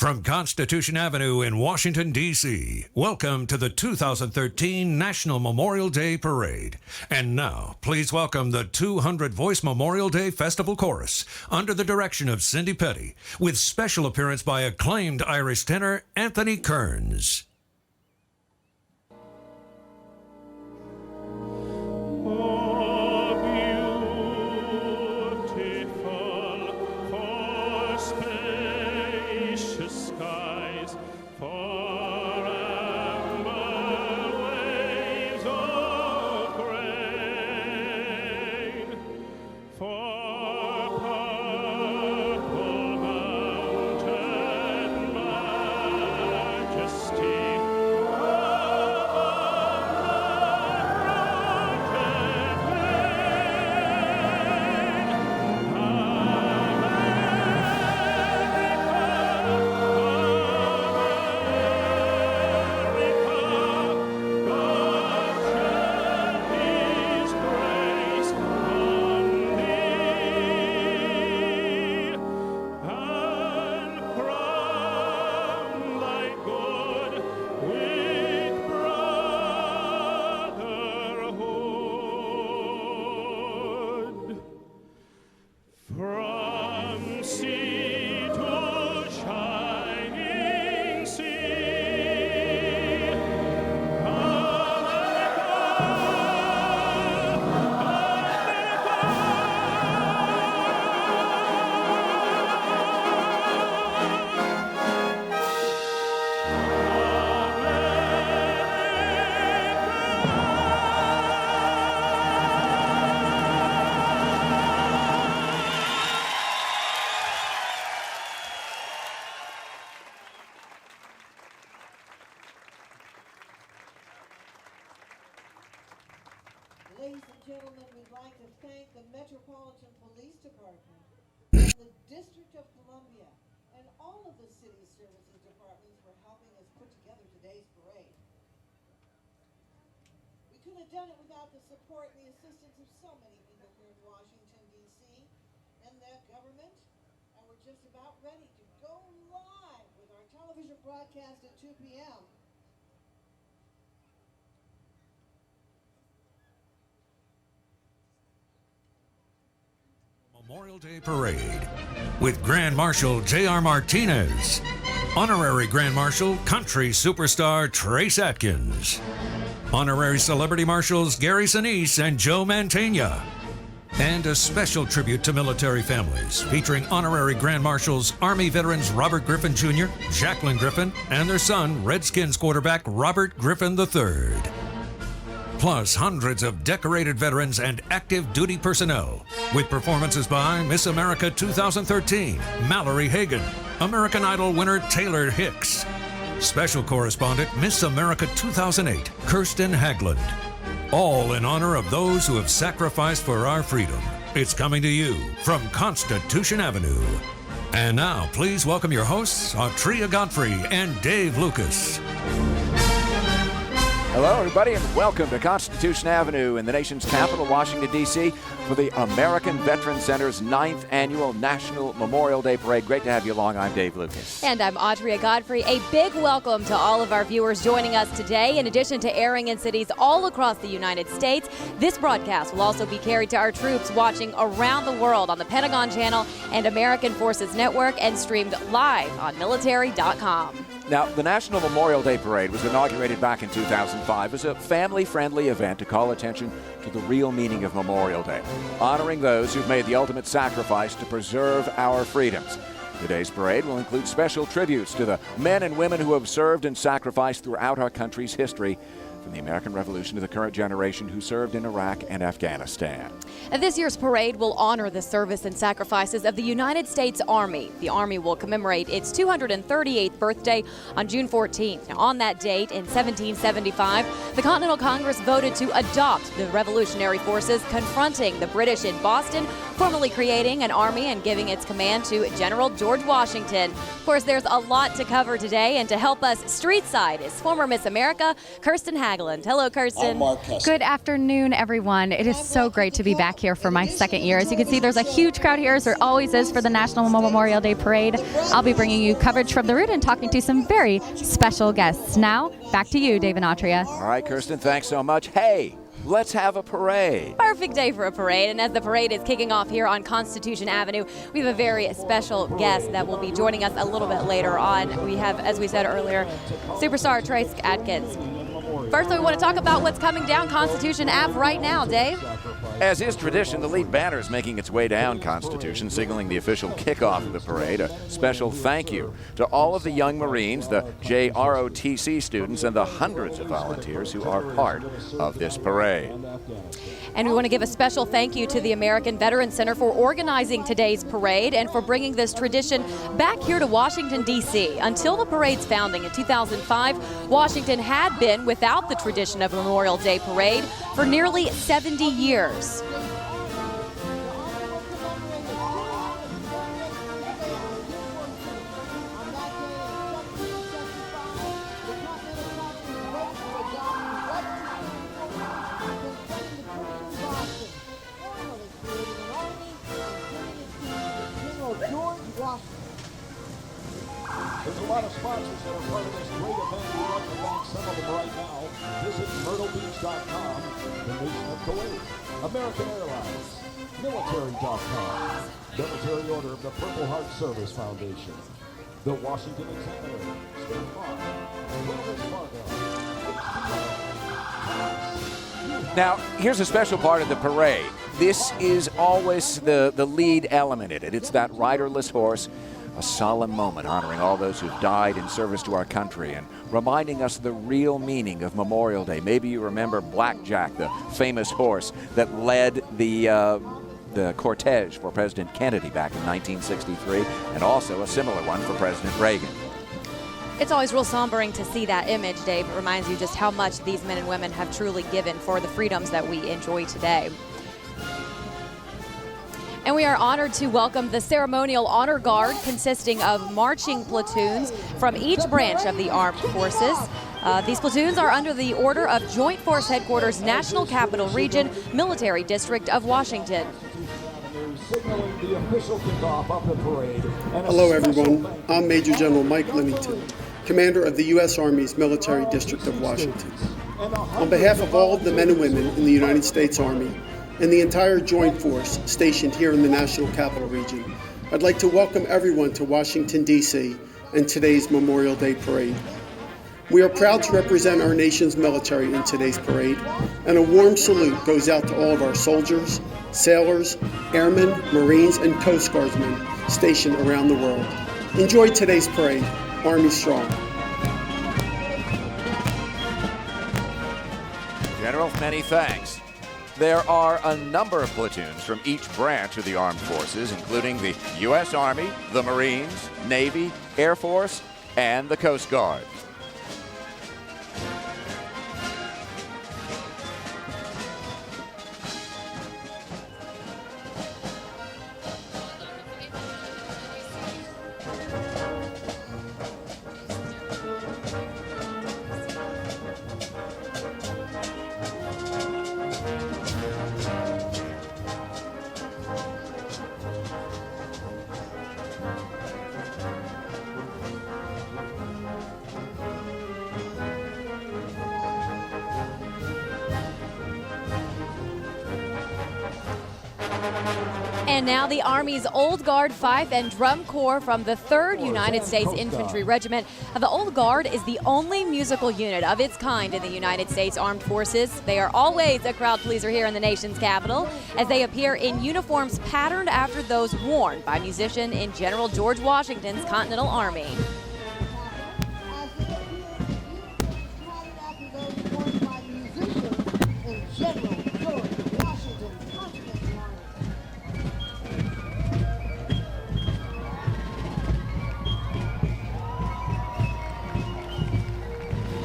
From Constitution Avenue in Washington, D.C., welcome to the 2013 National Memorial Day Parade. And now, please welcome the 200 Voice Memorial Day Festival Chorus under the direction of Cindy Petty, with special appearance by acclaimed Irish tenor Anthony Kearns. Ladies and gentlemen, we'd like to thank the Metropolitan Police Department, the District of Columbia, and all of the city services departments for helping us put together today's parade. We couldn't have done it without the support and the assistance of so many people here in Washington, D.C. and their government, and we're just about ready to go live with our television broadcast at 2 p.m. Memorial Day Parade with Grand Marshal J.R. Martinez, Honorary Grand Marshal Country Superstar Trace Atkins, Honorary Celebrity Marshals Gary Sinise and Joe Mantegna, and a special tribute to military families featuring Honorary Grand Marshals Army veterans Robert Griffin Jr., Jacqueline Griffin, and their son, Redskins quarterback Robert Griffin III. Plus hundreds of decorated veterans and active duty personnel, with performances by Miss America 2013, Mallory Hagan, American Idol winner Taylor Hicks, special correspondent Miss America 2008, Kirsten Hagland, all in honor of those who have sacrificed for our freedom. It's coming to you from Constitution Avenue. And now, please welcome your hosts, Autria Godfrey and Dave Lucas. Hello, everybody, and welcome to Constitution Avenue in the nation's capital, Washington, D.C., for the American Veterans Center's 9th Annual National Memorial Day Parade. Great to have you along. I'm Dave Lucas. And I'm Autria Godfrey. A big welcome to all of our viewers joining us today. In addition to airing in cities all across the United States, this broadcast will also be carried to our troops watching around the world on the Pentagon Channel and American Forces Network and streamed live on military.com. Now, the National Memorial Day Parade was inaugurated back in 2005 as a family-friendly event to call attention to the real meaning of Memorial Day, honoring those who've made the ultimate sacrifice to preserve our freedoms. Today's parade will include special tributes to the men and women who have served and sacrificed throughout our country's history, from the American Revolution to the current generation who served in Iraq and Afghanistan. This year's parade will honor the service and sacrifices of the United States Army. The Army will commemorate its 238th birthday on June 14th. Now, on that date in 1775, the Continental Congress voted to adopt the Revolutionary Forces confronting the British in Boston, formally creating an army and giving its command to General George Washington. Of course, there's a lot to cover today, and to help us streetside is former Miss America, Kirsten Hagland. Haglund. Hello, Kirsten. I'm Mark Kessler. Good afternoon, everyone. It is so great to be back here for my second year. As you can see, there's a huge crowd here, as there always is for the National Memorial Day Parade. I'll be bringing you coverage from the route and talking to some very special guests. Now, back to you, Dave and Atria. All right, Kirsten, thanks so much. Hey, let's have a parade. Perfect day for a parade, and as the parade is kicking off here on Constitution Avenue, we have a very special guest that will be joining us a little bit later on. We have, as we said earlier, superstar Trace Adkins. First, we want to talk about what's coming down Constitution Ave right now, Dave. As is tradition, the lead banner is making its way down Constitution, signaling the official kickoff of the parade. A special thank you to all of the young Marines, the JROTC students, and the hundreds of volunteers who are part of this parade. And we want to give a special thank you to the American Veterans Center for organizing today's parade and for bringing this tradition back here to Washington, D.C. Until the parade's founding in 2005, Washington had been without the tradition of Memorial Day Parade for nearly 70 years. There's a lot of sponsors that are part of this great event. We'd like to thank some of them right now. Visit MyrtleBeach.com, the Nation of Kuwait, American Airlines, Military.com, Military Order of the Purple Heart Service Foundation, the Washington Examiner, State Farm, Wells Fargo. Now, here's a special part of the parade. This is always the lead element in it. It's that riderless horse, a solemn moment honoring all those who've died in service to our country and reminding us the real meaning of Memorial Day. Maybe you remember Blackjack, the famous horse that led the cortege for President Kennedy back in 1963, and also a similar one for President Reagan. It's always real sombering to see that image, Dave. It reminds you just how much these men and women have truly given for the freedoms that we enjoy today. And we are honored to welcome the Ceremonial Honor Guard, consisting of marching platoons from each branch of the armed forces. These platoons are under the order of Joint Force Headquarters, National Capital Region, Military District of Washington. Hello, everyone. I'm Major General Mike Limington, Commander of the U.S. Army's Military District of Washington. On behalf of all of the men and women in the United States Army and the entire Joint Force stationed here in the National Capital Region, I'd like to welcome everyone to Washington, D.C. and today's Memorial Day Parade. We are proud to represent our nation's military in today's parade, and a warm salute goes out to all of our soldiers, sailors, airmen, Marines, and Coast Guardsmen stationed around the world. Enjoy today's parade. Army strong. General, many thanks. There are a number of platoons from each branch of the armed forces, including the U.S. Army, the Marines, Navy, Air Force, and the Coast Guard. And now the Army's Old Guard Fife and Drum Corps from the 3rd United States Infantry Regiment. The Old Guard is the only musical unit of its kind in the United States Armed Forces. They are always a crowd pleaser here in the nation's capital, as they appear in uniforms patterned after those worn by musician in General George Washington's Continental Army.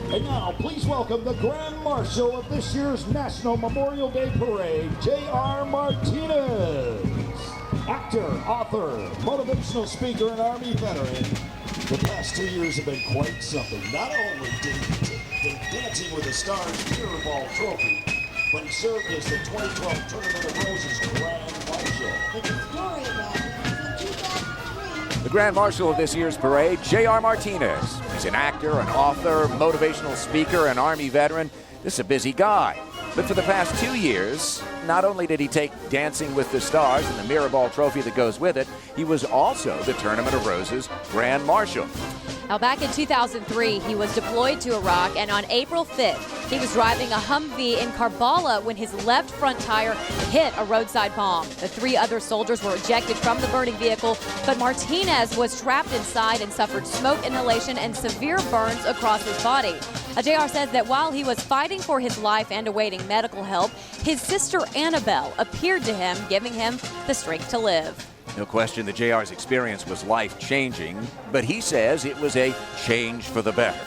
And now, please welcome the Grand Marshal of this year's National Memorial Day Parade, J.R. Martinez. Actor, author, motivational speaker, and Army veteran. The past 2 years have been quite something. Not only did he dance Dancing with the Stars Mirror Ball Trophy, but he served as the 2012 Tournament of Roses Grand Marshal. But the story about him is in 2003. The Grand Marshal of this year's parade, J.R. Martinez. He's an actor, an author, motivational speaker, an Army veteran. This is a busy guy. But for the past 2 years, not only did he take Dancing with the Stars and the Mirror Ball Trophy that goes with it, he was also the Tournament of Roses Grand Marshal. Now, back in 2003, he was deployed to Iraq, and on April 5th, he was driving a Humvee in Karbala when his left front tire hit a roadside bomb. The 3 other soldiers were ejected from the burning vehicle, but Martinez was trapped inside and suffered smoke inhalation and severe burns across his body. JR says that while he was fighting for his life and awaiting medical help, his sister Annabelle appeared to him, giving him the strength to live. No question that JR's experience was life-changing, but he says it was a change for the better.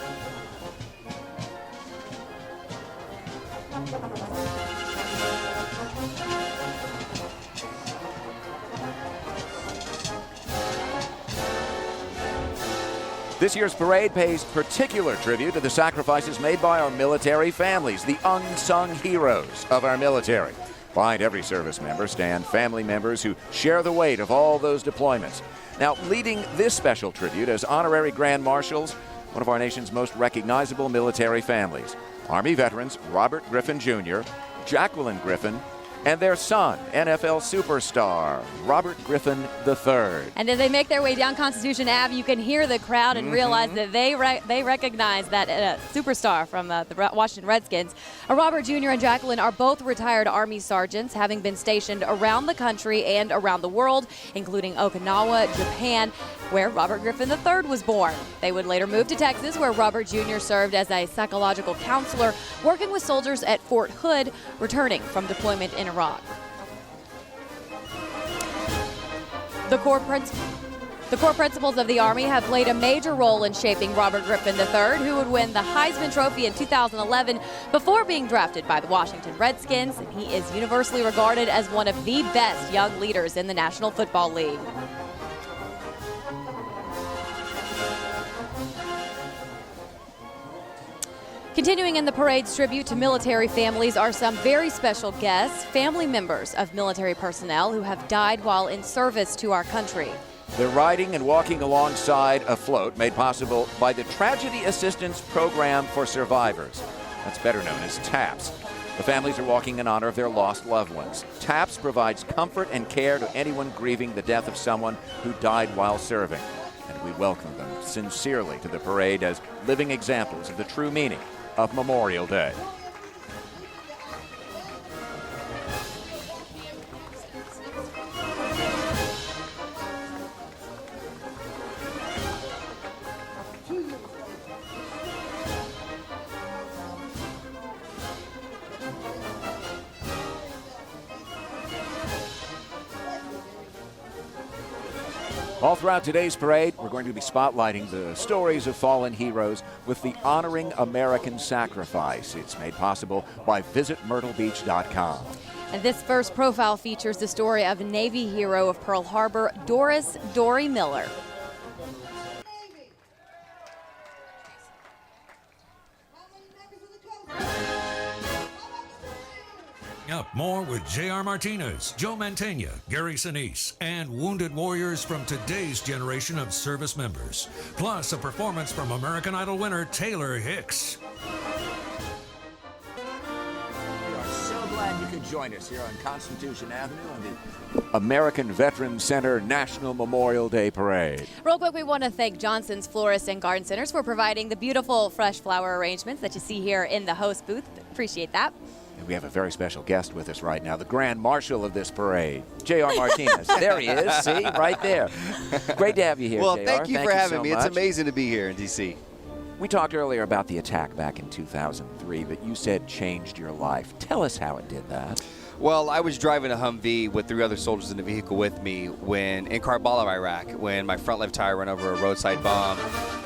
This year's parade pays particular tribute to the sacrifices made by our military families, the unsung heroes of our military. Behind every service member stand family members who share the weight of all those deployments. Now, leading this special tribute as honorary Grand Marshals, one of our nation's most recognizable military families, Army veterans Robert Griffin Jr., Jacqueline Griffin, and their son, NFL superstar Robert Griffin III. And as they make their way down Constitution Ave, you can hear the crowd and realize that they recognize that superstar from the Washington Redskins. Robert Jr. and Jacqueline are both retired Army sergeants, having been stationed around the country and around the world, including Okinawa, Japan, where Robert Griffin III was born. They would later move to Texas, where Robert Jr. served as a psychological counselor, working with soldiers at Fort Hood, returning from deployment in Iraq. The core principles of the Army have played a major role in shaping Robert Griffin III, who would win the Heisman Trophy in 2011 before being drafted by the Washington Redskins. And he is universally regarded as one of the best young leaders in the National Football League. Continuing in the parade's tribute to military families are some very special guests, family members of military personnel who have died while in service to our country. They're riding and walking alongside a float made possible by the Tragedy Assistance Program for Survivors. That's better known as TAPS. The families are walking in honor of their lost loved ones. TAPS provides comfort and care to anyone grieving the death of someone who died while serving. And we welcome them sincerely to the parade as living examples of the true meaning of Memorial Day. All throughout today's parade, we're going to be spotlighting the stories of fallen heroes with the Honoring American Sacrifice. It's made possible by visitmyrtlebeach.com. And this first profile features the story of Navy hero of Pearl Harbor, Doris "Dory" Miller. Up more with J.R. Martinez, Joe Mantegna, Gary Sinise, and wounded warriors from today's generation of service members. Plus, a performance from American Idol winner Taylor Hicks. We are so glad you could join us here on Constitution Avenue on the American Veterans Center National Memorial Day Parade. Real quick, we want to thank Johnson's Florists and Garden Centers for providing the beautiful fresh flower arrangements that you see here in the host booth. Appreciate that. And we have a very special guest with us right now, the Grand Marshal of this parade, J.R. Martinez. There he is, see, right there. Great to have you here, Well, JR. thank you for having so me. much. It's amazing to be here in D.C. We talked earlier about the attack back in 2003 that you said changed your life. Tell us how it did that. Well, I was driving a Humvee with 3 other soldiers in the vehicle with me in Karbala, Iraq, when my front left tire ran over a roadside bomb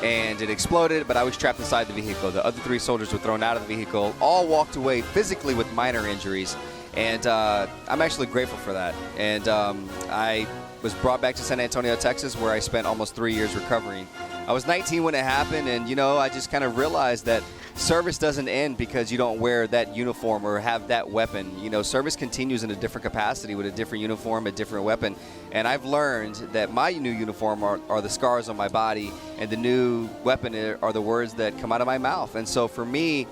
and it exploded, but I was trapped inside the vehicle. The other 3 soldiers were thrown out of the vehicle, all walked away physically with minor injuries, and I'm actually grateful for that. And I was brought back to San Antonio, Texas, where I spent almost 3 years recovering I was 19 when it happened, and, you know, I just kind of realized that service doesn't end because you don't wear that uniform or have that weapon. You know, service continues in a different capacity with a different uniform, a different weapon. And I've learned that my new uniform are the scars on my body, and the new weapon are the words that come out of my mouth. And so for me,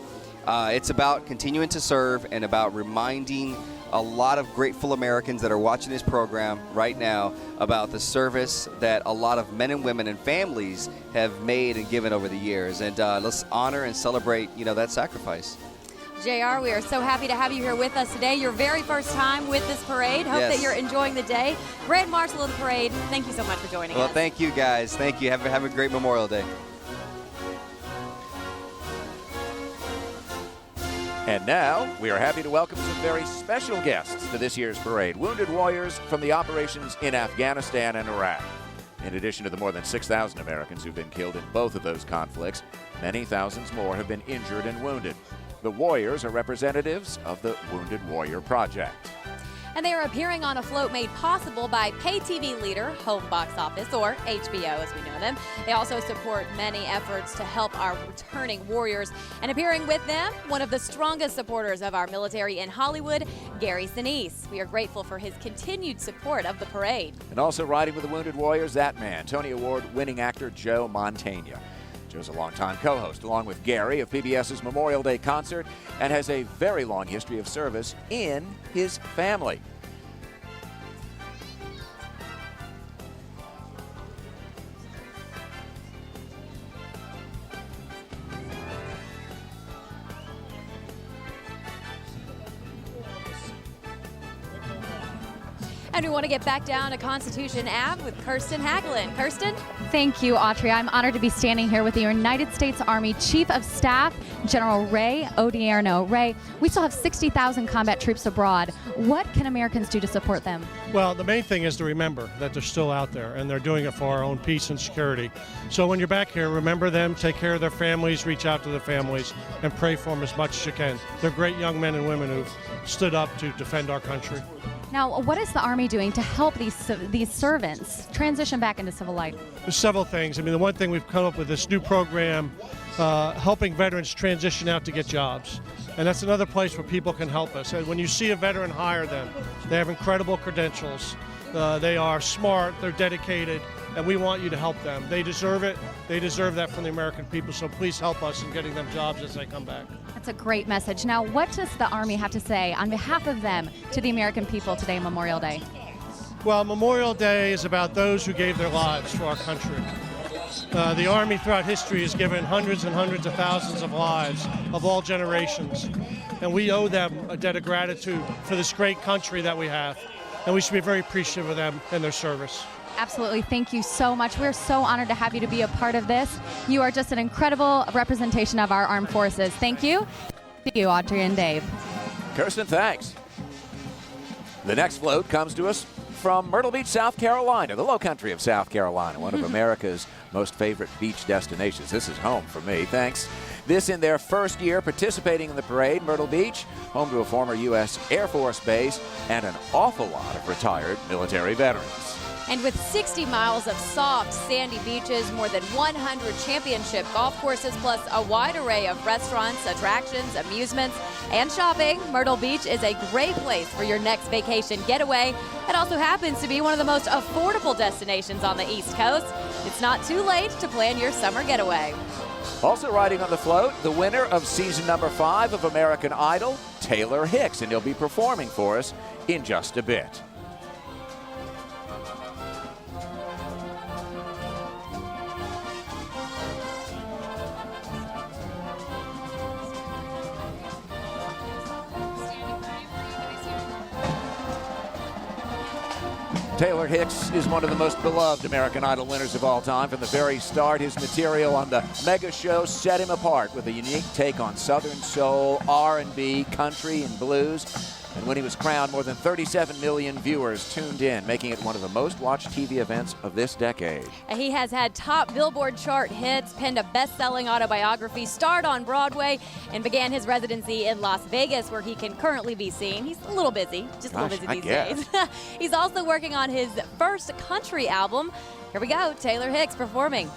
it's about continuing to serve and about reminding a lot of grateful Americans that are watching this program right now about the service that a lot of men and women and families have made and given over the years. And let's honor and celebrate, you know, that sacrifice. JR, we are so happy to have you here with us today. Your very first time with this parade. Hope that you're enjoying the day. Grand Marshal of the parade, thank you so much for joining us. Well, thank you guys. Thank you. Have a great Memorial Day. And now, we are happy to welcome some very special guests to this year's parade. Wounded warriors from the operations in Afghanistan and Iraq. In addition to the more than 6,000 Americans who've been killed in both of those conflicts, many thousands more have been injured and wounded. The warriors are representatives of the Wounded Warrior Project. And they are appearing on a float made possible by pay TV leader Home Box Office, or HBO as we know them. They also support many efforts to help our returning warriors. And appearing with them, one of the strongest supporters of our military in Hollywood, Gary Sinise. We are grateful for his continued support of the parade. And also riding with the Wounded Warriors, that man, Tony Award-winning actor Joe Mantegna. Joe's a longtime co-host, along with Gary, of PBS's Memorial Day concert, and has a very long history of service in his family. And we want to get back down to Constitution Ave with Kirsten Hagelin. Kirsten? Thank you, Autry. I'm honored to be standing here with the United States Army Chief of Staff, General Ray Odierno. Ray, we still have 60,000 combat troops abroad. What can Americans do to support them? Well, the main thing is to remember that they're still out there, and they're doing it for our own peace and security. So when you're back here, remember them, take care of their families, reach out to their families, and pray for them as much as you can. They're great young men and women who've stood up to defend our country. Now, what is the Army doing to help these servants transition back into civil life? There's several things. I mean, the one thing we've come up with this new program, helping veterans transition out to get jobs. And that's another place where people can help us. And when you see a veteran, hire them. They have incredible credentials. They are smart, they're dedicated, and we want you to help them. They deserve it. They deserve that from the American people, so please help us in getting them jobs as they come back. That's a great message. Now, what does the Army have to say on behalf of them to the American people today, Memorial Day? Well, Memorial Day is about those who gave their lives for our country. The Army throughout history has given hundreds and hundreds of thousands of lives of all generations, and we owe them a debt of gratitude for this great country that we have, and we should be very appreciative of them and their service. Absolutely. Thank you so much. We're so honored to have you to be a part of this. You are just an incredible representation of our armed forces. Thank you. Thank you, Audrey and Dave. Kirsten, thanks. The next float comes to us from Myrtle Beach, South Carolina, the low country of South Carolina, one of America's most favorite beach destinations. This is home for me, thanks. This in their first year participating in the parade, Myrtle Beach, home to a former U.S. Air Force base and an awful lot of retired military veterans. And with 60 miles of soft, sandy beaches, more than 100 championship golf courses, plus a wide array of restaurants, attractions, amusements, and shopping, Myrtle Beach is a great place for your next vacation getaway. It also happens to be one of the most affordable destinations on the East Coast. It's not too late to plan your summer getaway. Also riding on the float, the winner of season number 5 of American Idol, Taylor Hicks, and he'll be performing for us in just a bit. Taylor Hicks is one of the most beloved American Idol winners of all time. From the very start, his material on the mega show set him apart with a unique take on Southern soul, R&B, country, and blues. And when he was crowned, more than 37 million viewers tuned in, making it one of the most watched TV events of this decade. He has had top Billboard chart hits, penned a best-selling autobiography, starred on Broadway, and began his residency in Las Vegas, where he can currently be seen. He's a little busy, just a little busy these days. He's also working on his first country album. Here we go, Taylor Hicks performing.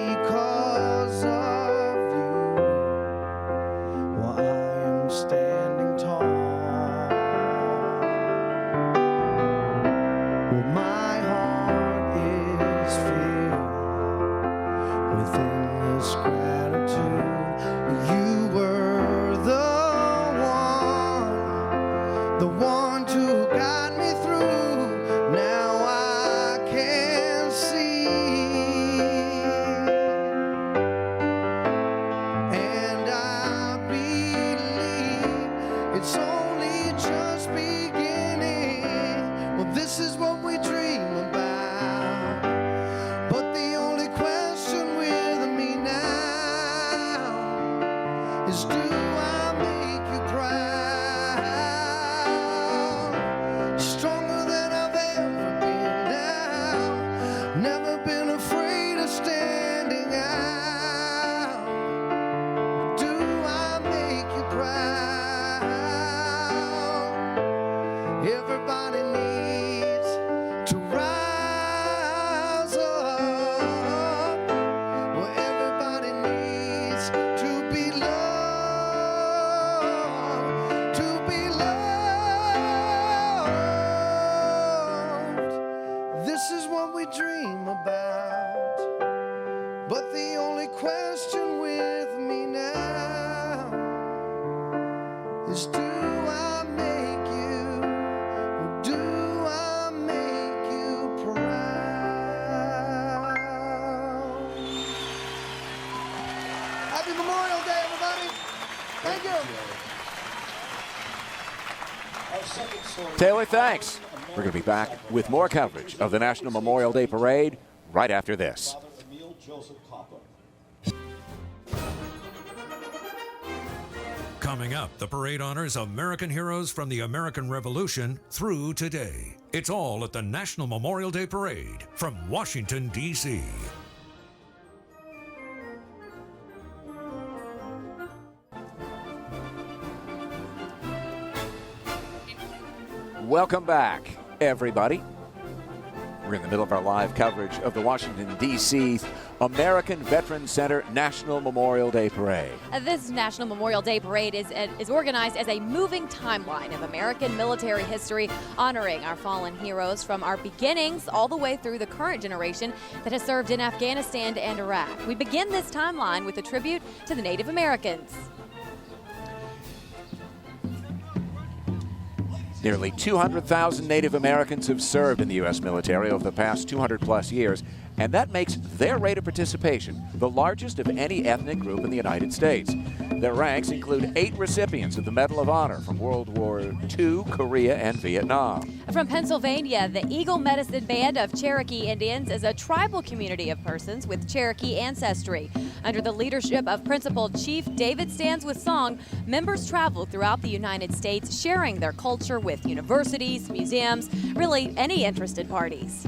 because of you, well, I am standing tall. Well, my heart is filled within this gratitude. You were the one to guide me through. Now I can see, and I believe it's only just beginning. Well, this is what we dream about, but the only question with me now is, do I make you proud? Stronger than I've ever been now. Never been afraid of standing out. Do I make you proud? Everybody needs to rise up. Well, everybody needs to be loved, to be loved. This is what we dream about, but the only question with me now is, do I make you, or do I make you proud? Happy Memorial Day, everybody. Thank you. Taylor, thanks. We're going to be back with more coverage of the National Memorial Day Parade right after this. Coming up, the parade honors American heroes from the American Revolution through today. It's all at the National Memorial Day Parade from Washington, D.C. Welcome back, everybody. We're in the middle of our live coverage of the Washington, D.C. American Veterans Center National Memorial Day Parade. This National Memorial Day Parade is organized as a moving timeline of American military history, honoring our fallen heroes from our beginnings all the way through the current generation that has served in Afghanistan and Iraq. We begin this timeline with a tribute to the Native Americans. Nearly 200,000 Native Americans have served in the U.S. military over the past 200-plus years, and that makes their rate of participation the largest of any ethnic group in the United States. Their ranks include 8 recipients of the Medal of Honor from World War II, Korea, and Vietnam. From Pennsylvania, the Eagle Medicine Band of Cherokee Indians is a tribal community of persons with Cherokee ancestry. Under the leadership of Principal Chief David Stands with Song, members travel throughout the United States, sharing their culture with universities, museums, really any interested parties.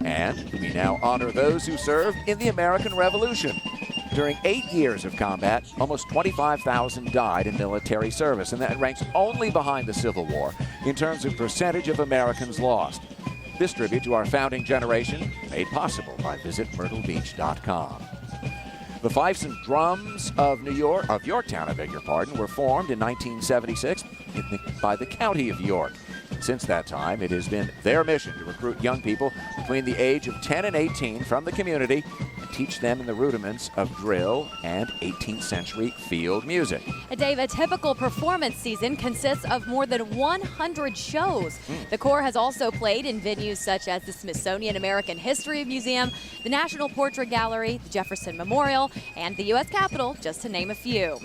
And we now honor those who served in the American Revolution. During 8 years of combat, almost 25,000 died in military service, and that ranks only behind the Civil War in terms of percentage of Americans lost. This tribute to our founding generation made possible by visitmyrtlebeach.com. The Fifes and Drums of Yorktown, were formed in 1976 by the County of York. Since that time, it has been their mission to recruit young people between the age of 10 and 18 from the community and teach them in the rudiments of drill and 18th century field music. Dave, a typical performance season consists of more than 100 shows. The Corps has also played in venues such as the Smithsonian American History Museum, the National Portrait Gallery, the Jefferson Memorial, and the U.S. Capitol, just to name a few.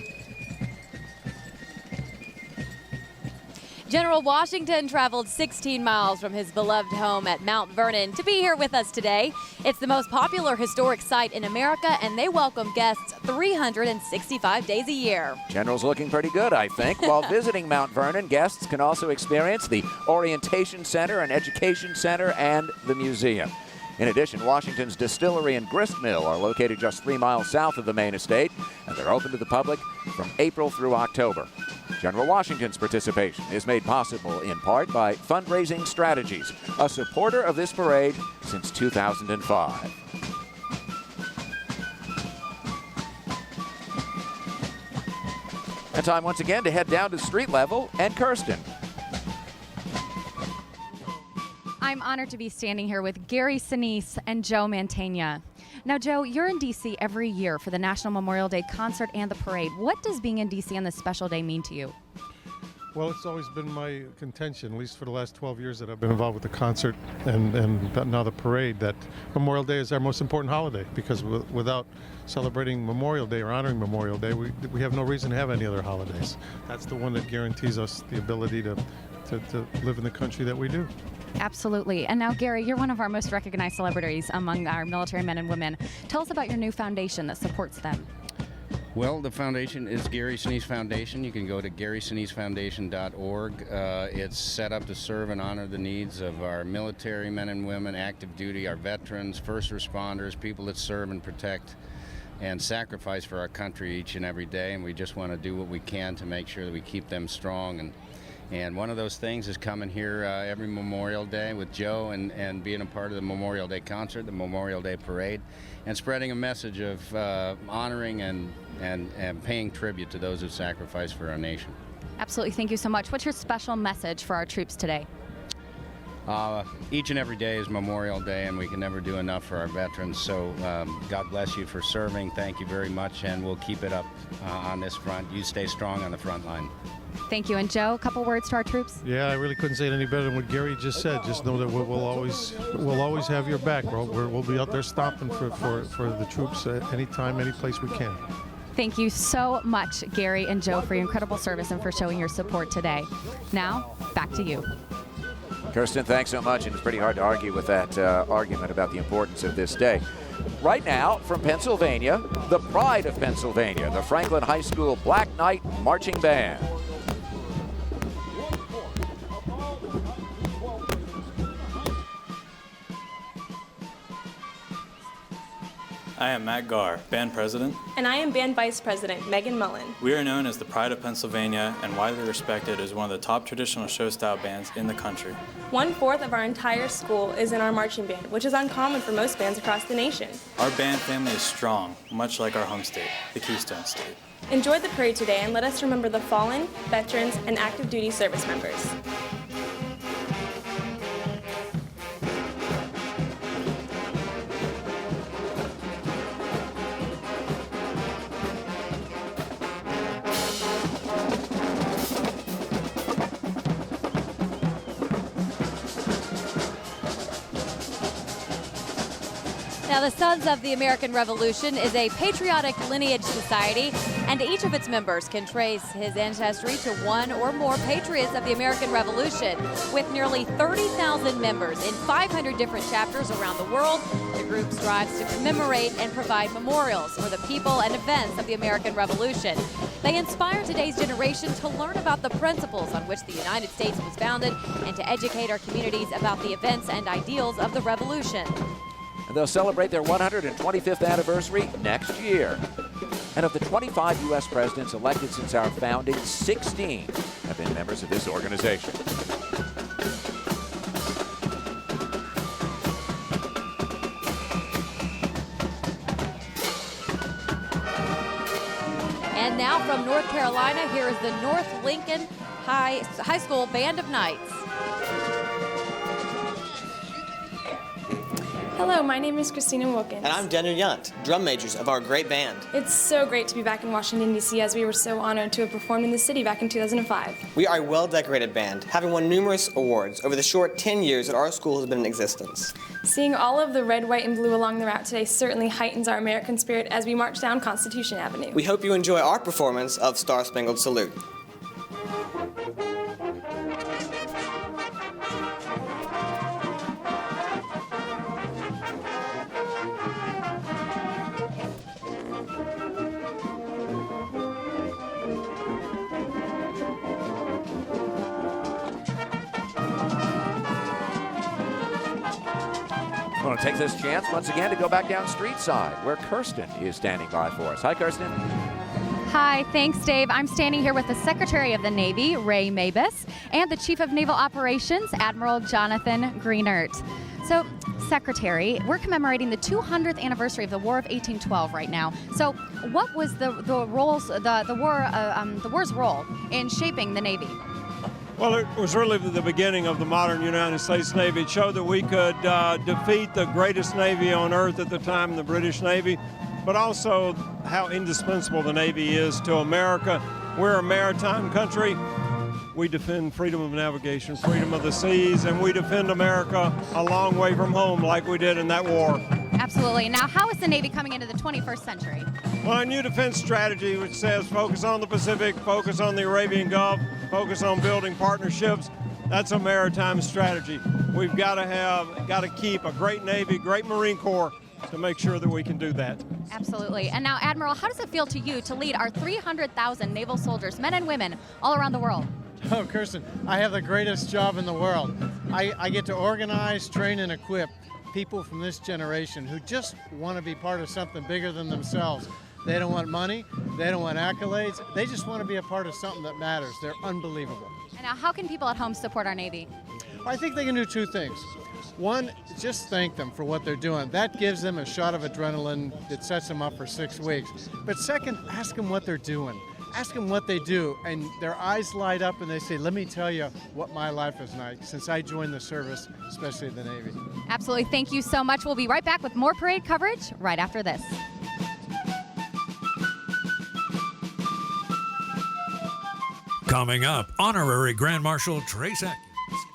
General Washington traveled 16 miles from his beloved home at Mount Vernon to be here with us today. It's the most popular historic site in America, and they welcome guests 365 days a year. General's looking pretty good, I think. While visiting Mount Vernon, guests can also experience the Orientation Center and Education Center and the museum. In addition, Washington's distillery and grist mill are located just 3 miles south of the main estate, and they're open to the public from April through October. General Washington's participation is made possible in part by Fundraising Strategies, a supporter of this parade since 2005. And time once again to head down to street level and Kirsten. I'm honored to be standing here with Gary Sinise and Joe Mantegna. Now, Joe, you're in D.C. every year for the National Memorial Day concert and the parade. What does being in D.C. on this special day mean to you? Well, it's always been my contention, at least for the last 12 years that I've been involved with the concert and now the parade, that Memorial Day is our most important holiday, because without celebrating Memorial Day or honoring Memorial Day, we have no reason to have any other holidays. That's the one that guarantees us the ability to live in the country that we do. Absolutely. And now, Gary, you're one of our most recognized celebrities among our military men and women. Tell us about your new foundation that supports them. Well, the foundation is Gary Sinise Foundation. You can go to GarySiniseFoundation.org. It's set up to serve and honor the needs of our military men and women, active duty, our veterans, first responders, people that serve and protect and sacrifice for our country each and every day. And we just want to do what we can to make sure that we keep them strong. And one of those things is coming here every Memorial Day with Joe and being a part of the Memorial Day concert, the Memorial Day parade, and spreading a message of honoring and paying tribute to those who sacrificed for our nation. Absolutely. Thank you so much. What's your special message for our troops today? Each and every day is Memorial Day, and we can never do enough for our veterans. So God bless you for serving. Thank you very much, and we'll keep it up on this front. You stay strong on the front line. Thank you. And Joe, a couple words to our troops? Yeah, I really couldn't say it any better than what Gary just said. Just know that we'll always have your back. We'll be out there stopping for the troops at any time, any place we can. Thank you so much, Gary and Joe, for your incredible service and for showing your support today. Now, back to you. Kirsten, thanks so much. And it's pretty hard to argue with that argument about the importance of this day. Right now, from Pennsylvania, the pride of Pennsylvania, the Franklin High School Black Knight Marching Band. I am Matt Garr, band president. And I am band vice president, Megan Mullen. We are known as the Pride of Pennsylvania and widely respected as one of the top traditional show-style bands in the country. 1/4 of our entire school is in our marching band, which is uncommon for most bands across the nation. Our band family is strong, much like our home state, the Keystone State. Enjoy the parade today and let us remember the fallen, veterans, and active duty service members. Now, the Sons of the American Revolution is a patriotic lineage society, and each of its members can trace his ancestry to one or more patriots of the American Revolution. With nearly 30,000 members in 500 different chapters around the world, the group strives to commemorate and provide memorials for the people and events of the American Revolution. They inspire today's generation to learn about the principles on which the United States was founded and to educate our communities about the events and ideals of the Revolution. And they'll celebrate their 125th anniversary next year. And of the 25 U.S. presidents elected since our founding, 16 have been members of this organization. And now from North Carolina, here is the North Lincoln High School Band of Knights. Hello, my name is Christina Wilkins. And I'm Daniel Yunt, drum majors of our great band. It's so great to be back in Washington, D.C., as we were so honored to have performed in the city back in 2005. We are a well-decorated band, having won numerous awards over the short 10 years that our school has been in existence. Seeing all of the red, white, and blue along the route today certainly heightens our American spirit as we march down Constitution Avenue. We hope you enjoy our performance of Star Spangled Salute. I want to take this chance once again to go back down street side where Kirsten is standing by for us. Hi, Kirsten. Hi, thanks, Dave. I'm standing here with the Secretary of the Navy, Ray Mabus, and the Chief of Naval Operations, Admiral Jonathan Greenert. So, Secretary, we're commemorating the 200th anniversary of the War of 1812 right now. So, what was the war's role in shaping the Navy? Well, it was really the beginning of the modern United States Navy. It showed that we could defeat the greatest Navy on earth at the time, the British Navy, but also how indispensable the Navy is to America. We're a maritime country. We defend freedom of navigation, freedom of the seas, and we defend America a long way from home like we did in that war. Absolutely. Now, how is the Navy coming into the 21st century? Well, a new defense strategy which says focus on the Pacific, focus on the Arabian Gulf, focus on building partnerships. That's a maritime strategy. We've got to keep a great Navy, great Marine Corps to make sure that we can do that. Absolutely. And now, Admiral, how does it feel to you to lead our 300,000 naval soldiers, men and women, all around the world? Oh, Kirsten, I have the greatest job in the world. I get to organize, train, and equip people from this generation who just want to be part of something bigger than themselves. They don't want money, they don't want accolades, they just want to be a part of something that matters. They're unbelievable. And now, how can people at home support our Navy? I think they can do two things. One, just thank them for what they're doing. That gives them a shot of adrenaline that sets them up for 6 weeks. But second, ask them what they're doing. Ask them what they do, and their eyes light up and they say, let me tell you what my life is like since I joined the service, especially the Navy. Absolutely. Thank you so much. We'll be right back with more parade coverage right after this. Coming up, Honorary Grand Marshal Trace Atkins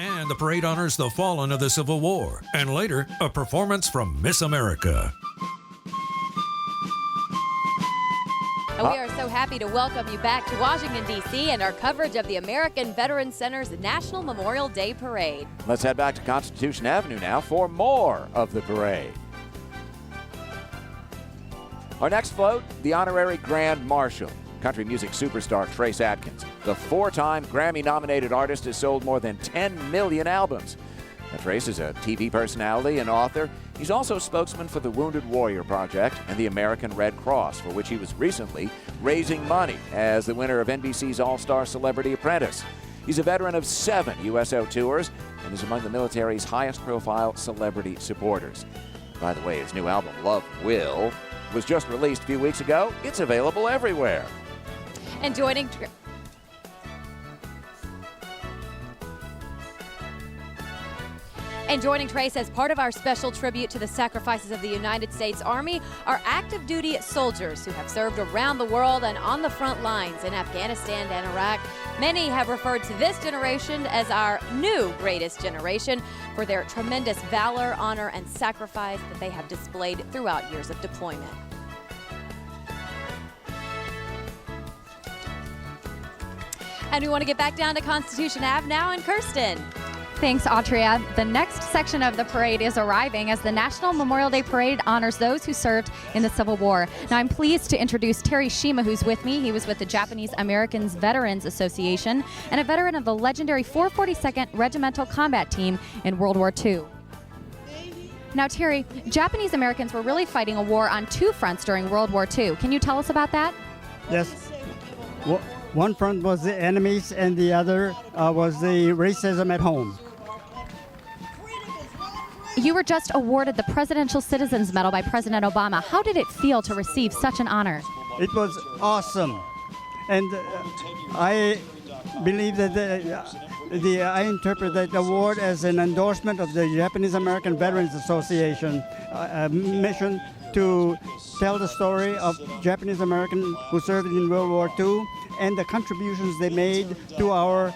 and the parade honors the fallen of the Civil War. And later, a performance from Miss America. And we are so happy to welcome you back to Washington, D.C. and our coverage of the American Veterans Center's National Memorial Day Parade. Let's head back to Constitution Avenue now for more of the parade. Our next float, the Honorary Grand Marshal, country music superstar Trace Atkins. The four-time Grammy-nominated artist has sold more than 10 million albums. Now, Trace is a TV personality and author. He's also spokesman for the Wounded Warrior Project and the American Red Cross, for which he was recently raising money as the winner of NBC's All-Star Celebrity Apprentice. He's a veteran of 7 USO tours and is among the military's highest-profile celebrity supporters. By the way, his new album, Love Will, was just released a few weeks ago. It's available everywhere. And joining Trace as part of our special tribute to the sacrifices of the United States Army are active duty soldiers who have served around the world and on the front lines in Afghanistan and Iraq. Many have referred to this generation as our new greatest generation for their tremendous valor, honor, and sacrifice that they have displayed throughout years of deployment. And we want to get back down to Constitution Ave now, and Kirsten. Thanks, Autria. The next section of the parade is arriving as the National Memorial Day Parade honors those who served in the Civil War. Now, I'm pleased to introduce Terry Shima, who's with me. He was with the Japanese Americans Veterans Association and a veteran of the legendary 442nd Regimental Combat Team in World War II. Now, Terry, Japanese Americans were really fighting a war on 2 fronts during World War II. Can you tell us about that? Yes. One front was the enemies, and the other was the racism at home. You were just awarded the Presidential Citizens Medal by President Obama. How did it feel to receive such an honor? It was awesome. And I believe that I interpret that award as an endorsement of the Japanese American Veterans Association mission to tell the story of Japanese Americans who served in World War II and the contributions they made to our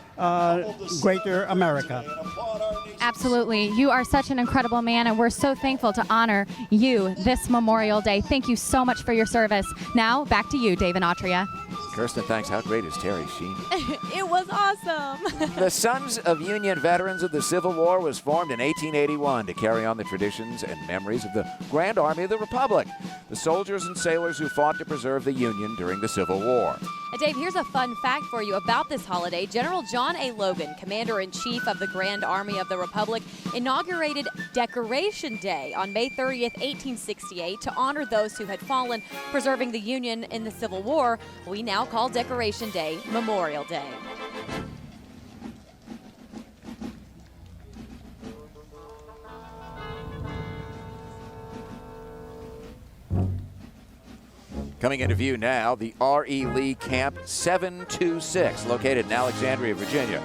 greater America. Absolutely. You are such an incredible man, and we're so thankful to honor you this Memorial Day. Thank you so much for your service. Now, back to you, Dave and Autria. Kirsten, thanks. How great is Terry Sheen? It was awesome. The Sons of Union Veterans of the Civil War was formed in 1881 to carry on the traditions and memories of the Grand Army of the Republic, the soldiers and sailors who fought to preserve the Union during the Civil War. Dave, here's a fun fact for you about this holiday. General John A. Logan, Commander-in-Chief of the Grand Army of the Republic, inaugurated Decoration Day on May 30th, 1868 to honor those who had fallen preserving the Union in the Civil War. We now call Decoration Day Memorial Day. Coming into view now, the R.E. Lee Camp 726, located in Alexandria, Virginia.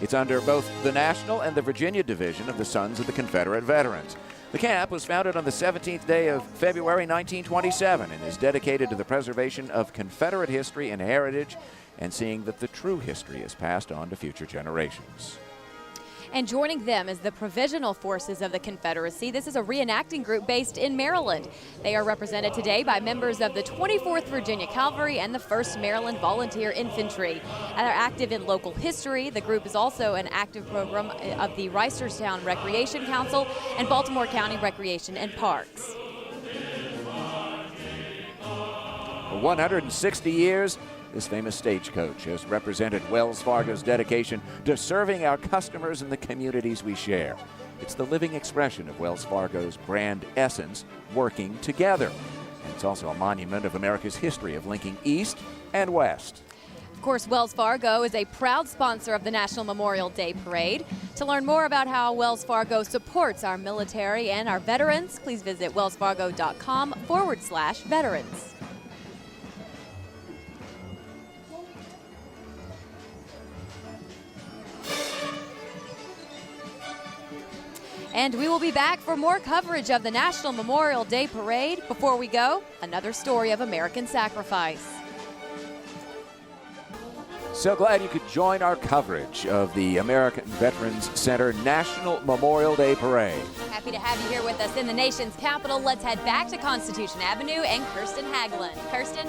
It's under both the National and the Virginia Division of the Sons of the Confederate Veterans. The camp was founded on the 17th day of February 1927 and is dedicated to the preservation of Confederate history and heritage and seeing that the true history is passed on to future generations. And joining them is the Provisional Forces of the Confederacy. This is a reenacting group based in Maryland. They are represented today by members of the 24th Virginia Cavalry and the 1st Maryland Volunteer Infantry. And they're active in local history. The group is also an active program of the Reisterstown Recreation Council and Baltimore County Recreation and Parks. For 160 years, this famous stagecoach has represented Wells Fargo's dedication to serving our customers and the communities we share. It's the living expression of Wells Fargo's brand essence, working together. And it's also a monument of America's history of linking East and West. Of course, Wells Fargo is a proud sponsor of the National Memorial Day Parade. To learn more about how Wells Fargo supports our military and our veterans, please visit wellsfargo.com/veterans. And we will be back for more coverage of the National Memorial Day Parade. Before we go, another story of American sacrifice. So glad you could join our coverage of the American Veterans Center National Memorial Day Parade. Happy to have you here with us in the nation's capital. Let's head back to Constitution Avenue and Kirsten Hagelin. Kirsten?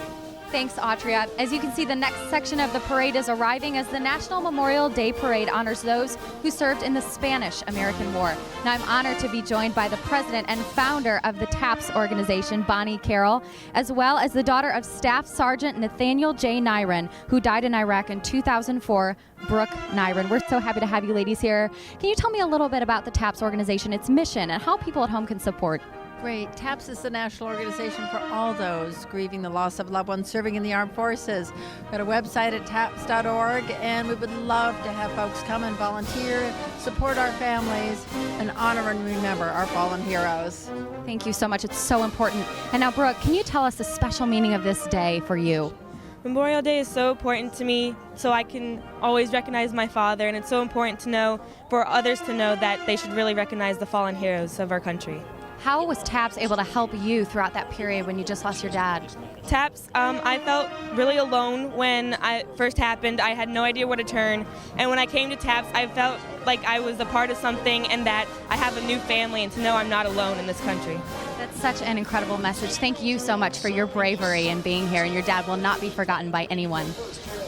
Thanks, Autria. As you can see, the next section of the parade is arriving as the National Memorial Day Parade honors those who served in the Spanish-American War. Now, I'm honored to be joined by the president and founder of the TAPS organization, Bonnie Carroll, as well as the daughter of Staff Sergeant Nathaniel J. Nyron, who died in Iraq in 2004, Brooke Nyron. We're so happy to have you ladies here. Can you tell me a little bit about the TAPS organization, its mission, and how people at home can support? Great. TAPS is the national organization for all those grieving the loss of loved ones serving in the armed forces. We've got a website at taps.org, and we would love to have folks come and volunteer, support our families, and honor and remember our fallen heroes. Thank you so much. It's so important. And now, Brooke, can you tell us the special meaning of this day for you? Memorial Day is so important to me, so I can always recognize my father, and it's so important to know, for others to know, that they should really recognize the fallen heroes of our country. How was TAPS able to help you throughout that period when you just lost your dad? TAPS, I felt really alone when it first happened. I had no idea where to turn. And when I came to TAPS, I felt like I was a part of something and that I have a new family and to know I'm not alone in this country. That's such an incredible message. Thank you so much for your bravery and being here. And your dad will not be forgotten by anyone.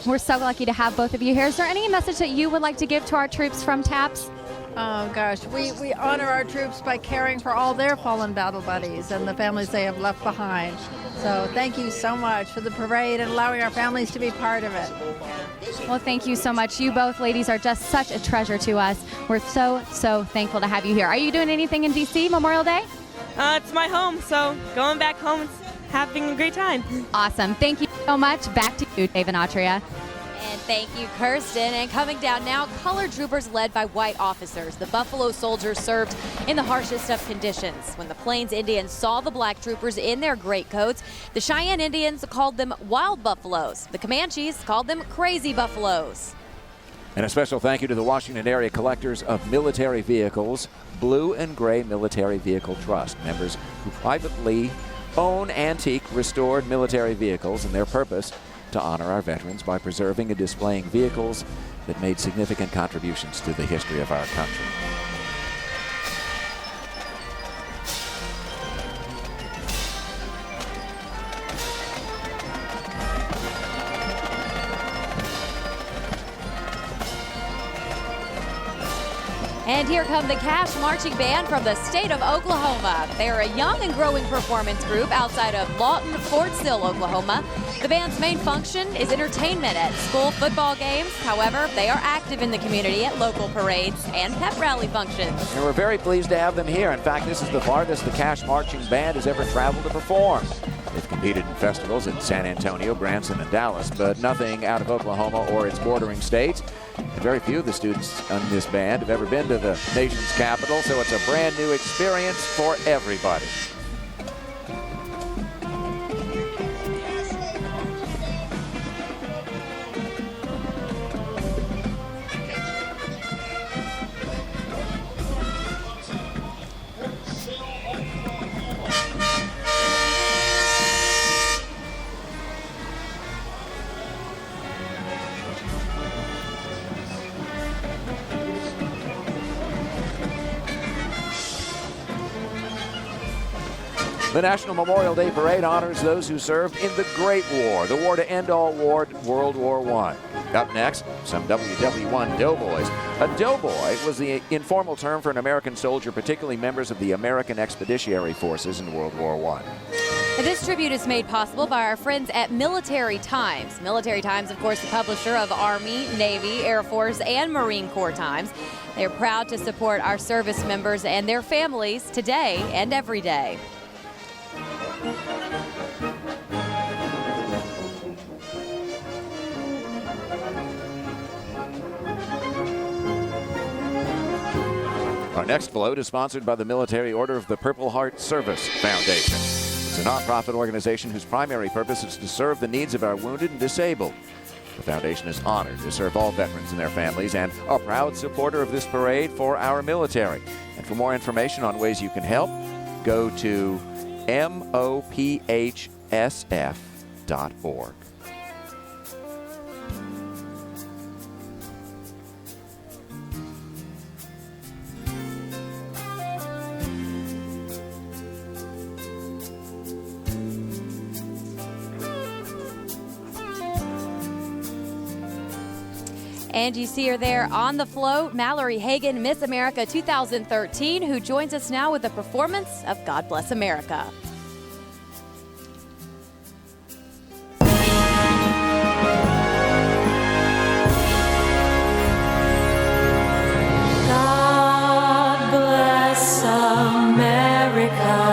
We're so lucky to have both of you here. Is there any message that you would like to give to our troops from TAPS? Oh gosh, we honor our troops by caring for all their fallen battle buddies and the families they have left behind. So thank you so much for the parade and allowing our families to be part of it. Well, thank you so much. You both ladies are just such a treasure to us. We're so thankful to have you here. Are you doing anything in D.C. Memorial Day? It's my home, so going back home, having a great time. Awesome. Thank you so much. Back to you, Dave and Autria. And thank you, Kirsten. And coming down now, colored troopers led by white officers. The Buffalo Soldiers served in the harshest of conditions. When the Plains Indians saw the black troopers in their greatcoats, the Cheyenne Indians called them wild buffaloes. The Comanches called them crazy buffaloes. And a special thank you to the Washington area collectors of military vehicles, Blue and Gray Military Vehicle Trust, members who privately own antique restored military vehicles, and their purpose to honor our veterans by preserving and displaying vehicles that made significant contributions to the history of our country. And And here come the Cash Marching Band from the state of Oklahoma. They are a young and growing performance group outside of Lawton, Fort Sill, Oklahoma. The band's main function is entertainment at school football games. However, they are active in the community at local parades and pep rally functions. And we're very pleased to have them here. In fact, this is the farthest the Cash Marching Band has ever traveled to perform. They've competed in festivals in San Antonio, Branson, and Dallas, but nothing out of Oklahoma or its bordering states. And very few of the students on this band have ever been to the nation's capital, so it's a brand new experience for everybody. The National Memorial Day Parade honors those who served in the Great War, the war to end all war, World War I. Up next, some WW1 doughboys. A doughboy was the informal term for an American soldier, particularly members of the American Expeditionary Forces in World War I. This tribute is made possible by our friends at Military Times. Military Times, of course, the publisher of Army, Navy, Air Force, and Marine Corps Times. They are proud to support our service members and their families today and every day. Our next float is sponsored by the Military Order of the Purple Heart Service Foundation. It's a nonprofit organization whose primary purpose is to serve the needs of our wounded and disabled. The foundation is honored to serve all veterans and their families and a proud supporter of this parade for our military. And for more information on ways you can help, go to mophsf.org. And you see her there on the float, Mallory Hagan, Miss America 2013, who joins us now with a performance of God Bless America. God bless America.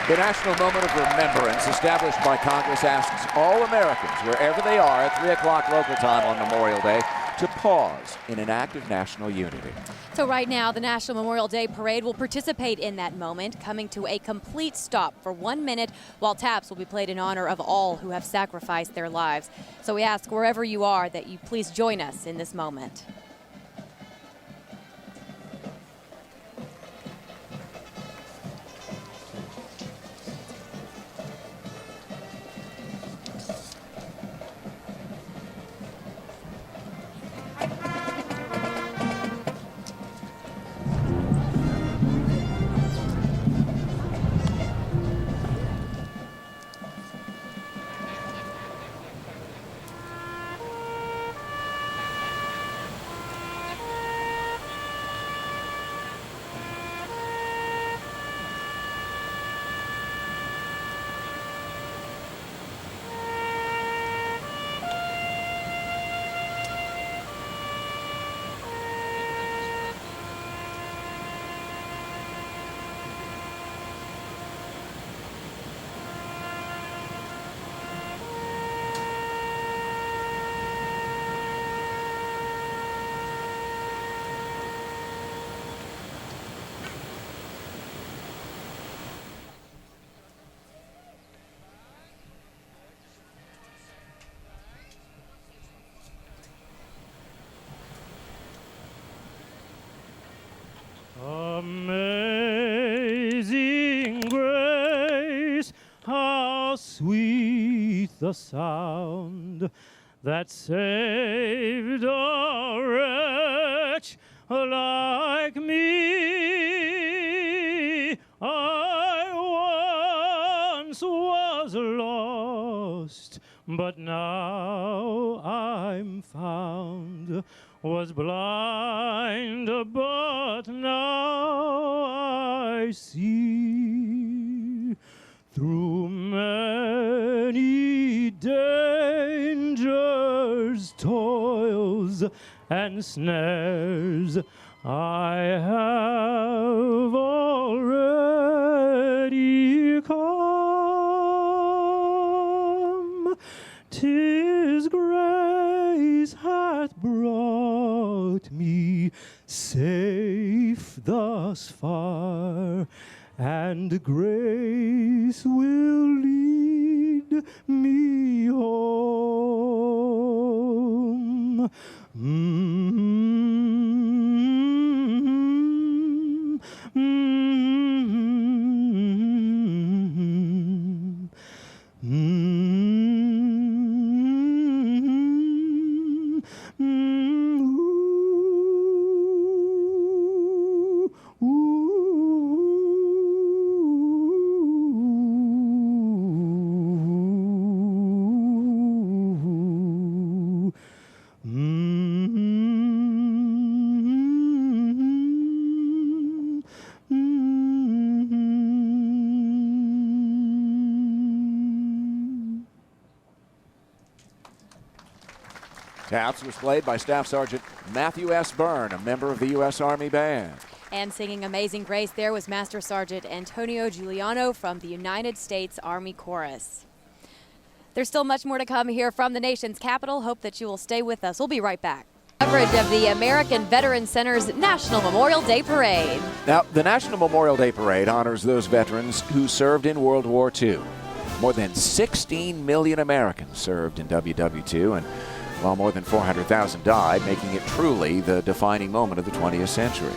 The National Moment of Remembrance, established by Congress, asks all Americans, wherever they are at 3 o'clock local time on Memorial Day, to pause in an act of national unity. So right now, the National Memorial Day Parade will participate in that moment, coming to a complete stop for 1 minute, while taps will be played in honor of all who have sacrificed their lives. So we ask wherever you are that you please join us in this moment. beneath the sound that saved a wretch like me. I once was lost, but now I'm found. Was blind, but now I see. Through many dangers, toils, and snares, I have already come. 'Tis grace hath brought me safe thus far, and grace will lead me home. Taps was played by Staff Sergeant Matthew S. Byrne, a member of the U.S. Army Band. And singing Amazing Grace there was Master Sergeant Antonio Giuliano from the United States Army Chorus. There's still much more to come here from the nation's capital. Hope that you will stay with us. We'll be right back. Coverage of the American Veterans Center's National Memorial Day Parade. Now, the National Memorial Day Parade honors those veterans who served in World War II. More than 16 million Americans served in WW2, and while more than 400,000 died, making it truly the defining moment of the 20th century.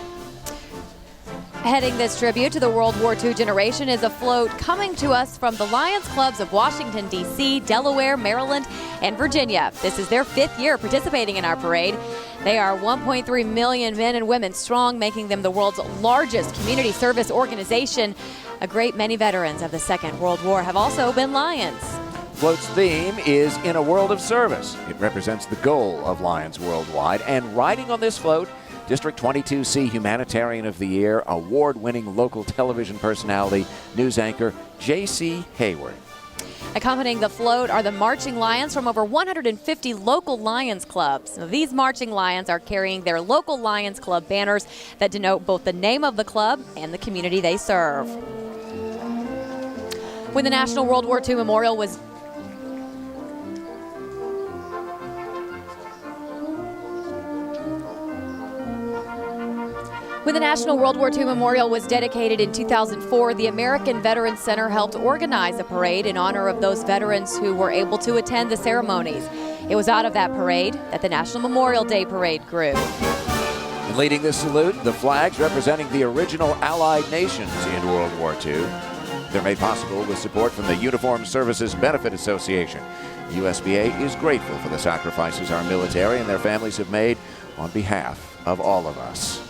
Heading this tribute to the World War II generation is a float coming to us from the Lions Clubs of Washington, D.C., Delaware, Maryland, and Virginia. This is their 5th year participating in our parade. They are 1.3 million men and women strong, making them the world's largest community service organization. A great many veterans of the Second World War have also been Lions. Float's theme is In a World of Service. It represents the goal of Lions worldwide. And riding on this float, District 22C Humanitarian of the Year, award-winning local television personality, news anchor J.C. Hayward. Accompanying the float are the marching lions from over 150 local Lions clubs. Now, these marching lions are carrying their local Lions Club banners that denote both the name of the club and the community they serve. When the National World War II Memorial was When the National World War II Memorial was dedicated in 2004, the American Veterans Center helped organize a parade in honor of those veterans who were able to attend the ceremonies. It was out of that parade that the National Memorial Day Parade grew. And leading this salute, the flags representing the original Allied nations in World War II. They're made possible with support from the Uniformed Services Benefit Association. The USBA is grateful for the sacrifices our military and their families have made on behalf of all of us.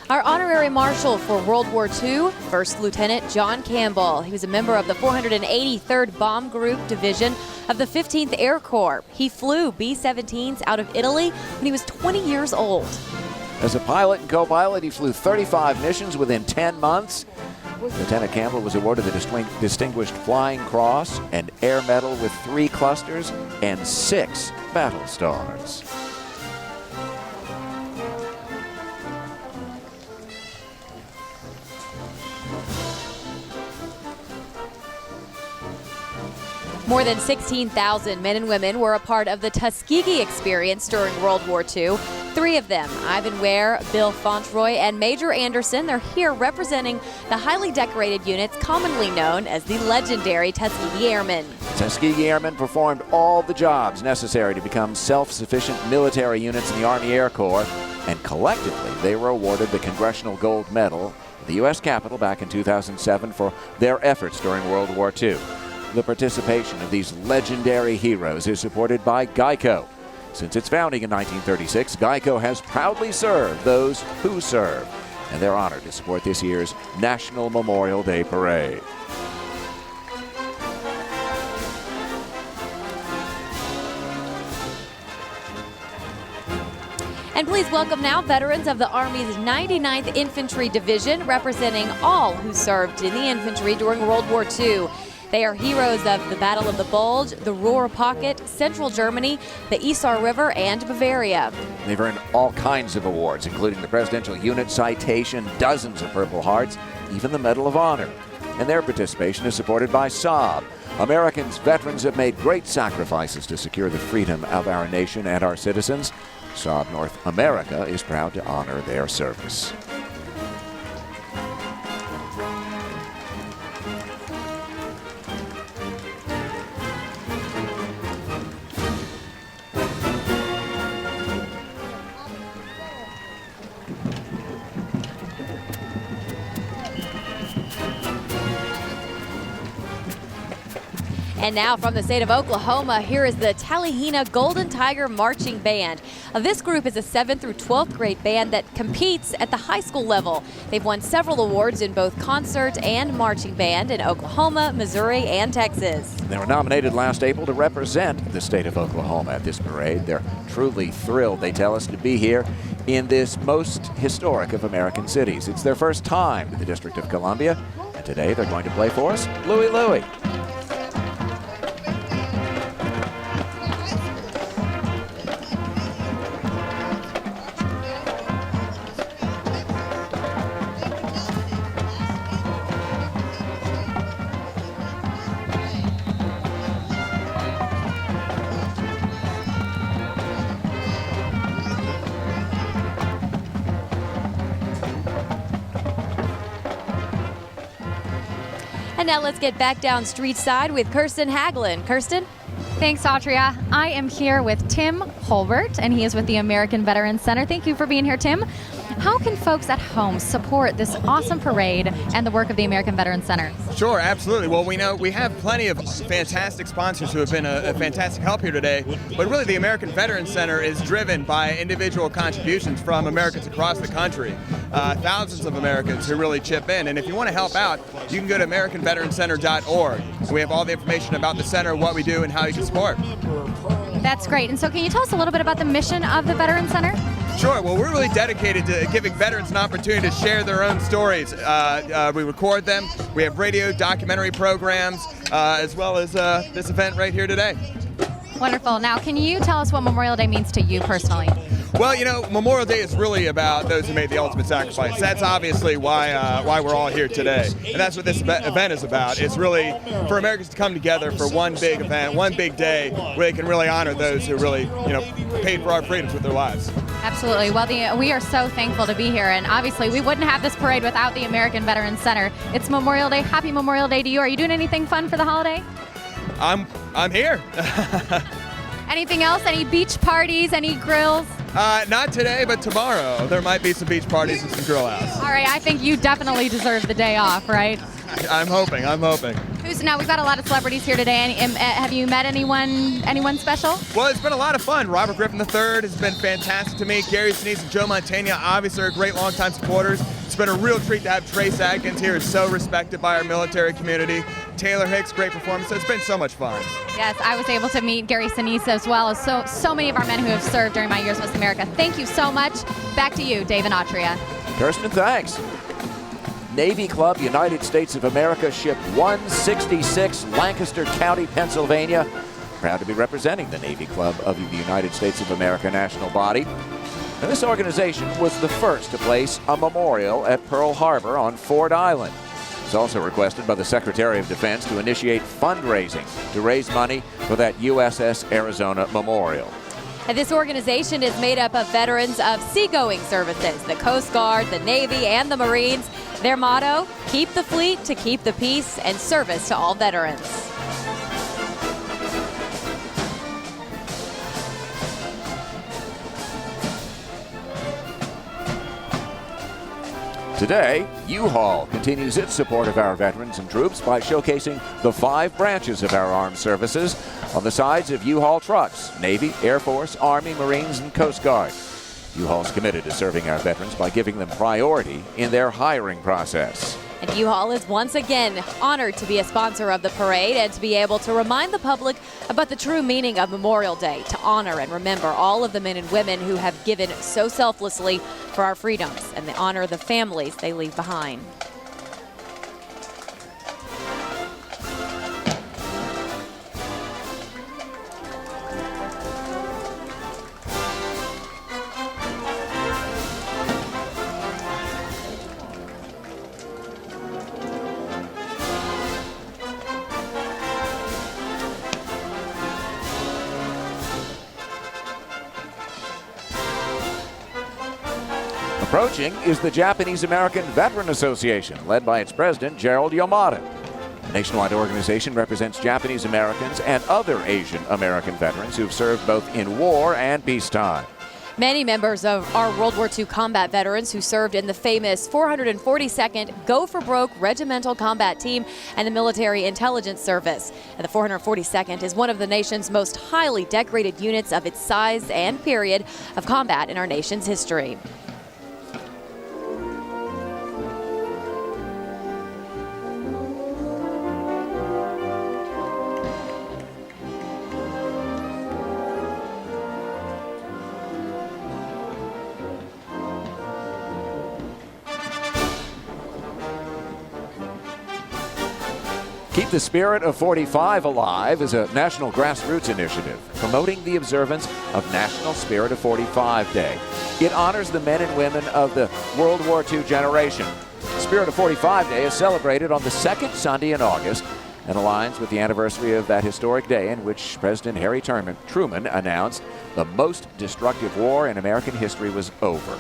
Our honorary marshal for World War II, First Lieutenant John Campbell. He was a member of the 483rd Bomb Group Division of the 15th Air Corps. He flew B-17s out of Italy when he was 20 years old. As a pilot and co-pilot, he flew 35 missions within 10 months. Lieutenant Campbell was awarded the Distinguished Flying Cross, an Air Medal with 3 clusters, and 6 battle stars. More than 16,000 men and women were a part of the Tuskegee experience during World War II. Three of them, Ivan Ware, Bill Fauntleroy, and Major Anderson, they're here representing the highly decorated units commonly known as the legendary Tuskegee Airmen. Tuskegee Airmen performed all the jobs necessary to become self-sufficient military units in the Army Air Corps, and collectively they were awarded the Congressional Gold Medal at the U.S. Capitol back in 2007 for their efforts during World War II. The participation of these legendary heroes is supported by GEICO. Since its founding in 1936, GEICO has proudly served those who serve, and they're honored to support this year's National Memorial Day Parade. And please welcome now veterans of the Army's 99th Infantry Division, representing all who served in the infantry during World War II. They are heroes of the Battle of the Bulge, the Ruhr Pocket, Central Germany, the Isar River, and Bavaria. They've earned all kinds of awards, including the Presidential Unit Citation, dozens of Purple Hearts, even the Medal of Honor. And their participation is supported by Saab. Americans, veterans have made great sacrifices to secure the freedom of our nation and our citizens. Saab North America is proud to honor their service. And now from the state of Oklahoma, here is the Tallahena Golden Tiger Marching Band. This group is a 7th through 12th grade band that competes at the high school level. They've won several awards in both concert and marching band in Oklahoma, Missouri, and Texas. They were nominated last April to represent the state of Oklahoma at this parade. They're truly thrilled, they tell us, to be here in this most historic of American cities. It's their first time in the District of Columbia, and today they're going to play for us Louie Louie. And now let's get back down street side with Kirsten Hagelin. Kirsten? Thanks, Autria. I am here with Tim Holbert, and he is with the American Veterans Center. Thank you for being here, Tim. How can folks at home support this awesome parade and the work of the American Veterans Center? Sure, absolutely. Well, we know we have plenty of fantastic sponsors who have been a fantastic help here today, but really the American Veterans Center is driven by individual contributions from Americans across the country. Thousands of Americans who really chip in, and if you want to help out, you can go to AmericanVeteranCenter.org. We have all the information about the center, what we do, and how you can support. That's great. And so can you tell us a little bit about the mission of the Veterans Center? Sure. Well, we're really dedicated to giving veterans an opportunity to share their own stories. We record them. We have radio documentary programs, as well as this event right here today. Wonderful. Now, can you tell us what Memorial Day means to you personally? Well, you know, Memorial Day is really about those who made the ultimate sacrifice. That's obviously why we're all here today. And that's what this event is about. It's really for Americans to come together for one big event, one big day, where they can really honor those who really, paid for our freedoms with their lives. Absolutely. Well, we are so thankful to be here, and obviously we wouldn't have this parade without the American Veterans Center. It's Memorial Day. Happy Memorial Day to you. Are you doing anything fun for the holiday? I'm here. Anything else? Any beach parties? Any grills? Not today, but tomorrow. There might be some beach parties and some grill outs. All right, I think you definitely deserve the day off, right? I'm hoping. Now, we've got a lot of celebrities here today. And have you met anyone special? Well, it's been a lot of fun. Robert Griffin III has been fantastic to me. Gary Sinise and Joe Mantegna obviously are great longtime supporters. It's been a real treat to have Trace Adkins here, who's so respected by our military community. Taylor Hicks, great performance. So it's been so much fun. Yes, I was able to meet Gary Sinise as well as so many of our men who have served during my years with America. Thank you so much. Back to you, Dave and Autria. Kirsten, thanks. Navy Club, United States of America, Ship 166, Lancaster County, Pennsylvania. Proud to be representing the Navy Club of the United States of America national body. Now, this organization was the first to place a memorial at Pearl Harbor on Ford Island. It's also requested by the Secretary of Defense to initiate fundraising to raise money for that USS Arizona memorial. And this organization is made up of veterans of seagoing services, the Coast Guard, the Navy, and the Marines. Their motto, keep the fleet to keep the peace, and service to all veterans. Today, U-Haul continues its support of our veterans and troops by showcasing the 5 branches of our armed services on the sides of U-Haul trucks: Navy, Air Force, Army, Marines, and Coast Guard. U-Haul's committed to serving our veterans by giving them priority in their hiring process. And U-Haul is once again honored to be a sponsor of the parade and to be able to remind the public about the true meaning of Memorial Day, to honor and remember all of the men and women who have given so selflessly for our freedoms, and to honor the families they leave behind. Approaching is the Japanese American Veteran Association, led by its president, Gerald Yamada. The nationwide organization represents Japanese Americans and other Asian American veterans who've served both in war and peacetime. Many members of our World War II combat veterans who served in the famous 442nd Go for Broke Regimental Combat Team and the Military Intelligence Service. And the 442nd is one of the nation's most highly decorated units of its size and period of combat in our nation's history. Keep the Spirit of 45 Alive is a national grassroots initiative promoting the observance of National Spirit of 45 Day. It honors the men and women of the World War II generation. Spirit of 45 Day is celebrated on the second Sunday in August and aligns with the anniversary of that historic day in which President Harry Truman announced the most destructive war in American history was over.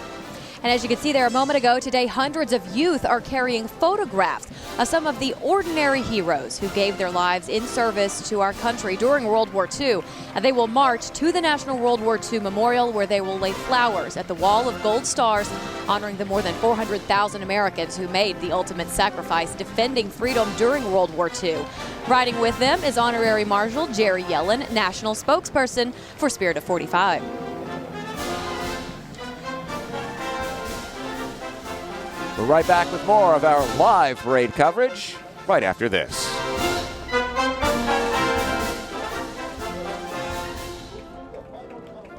And as you could see there a moment ago, today hundreds of youth are carrying photographs of some of the ordinary heroes who gave their lives in service to our country during World War II. And they will march to the National World War II Memorial, where they will lay flowers at the Wall of Gold Stars, honoring the more than 400,000 Americans who made the ultimate sacrifice defending freedom during World War II. Riding with them is Honorary Marshal Jerry Yellen, national spokesperson for Spirit of 45. We're right back with more of our live parade coverage right after this.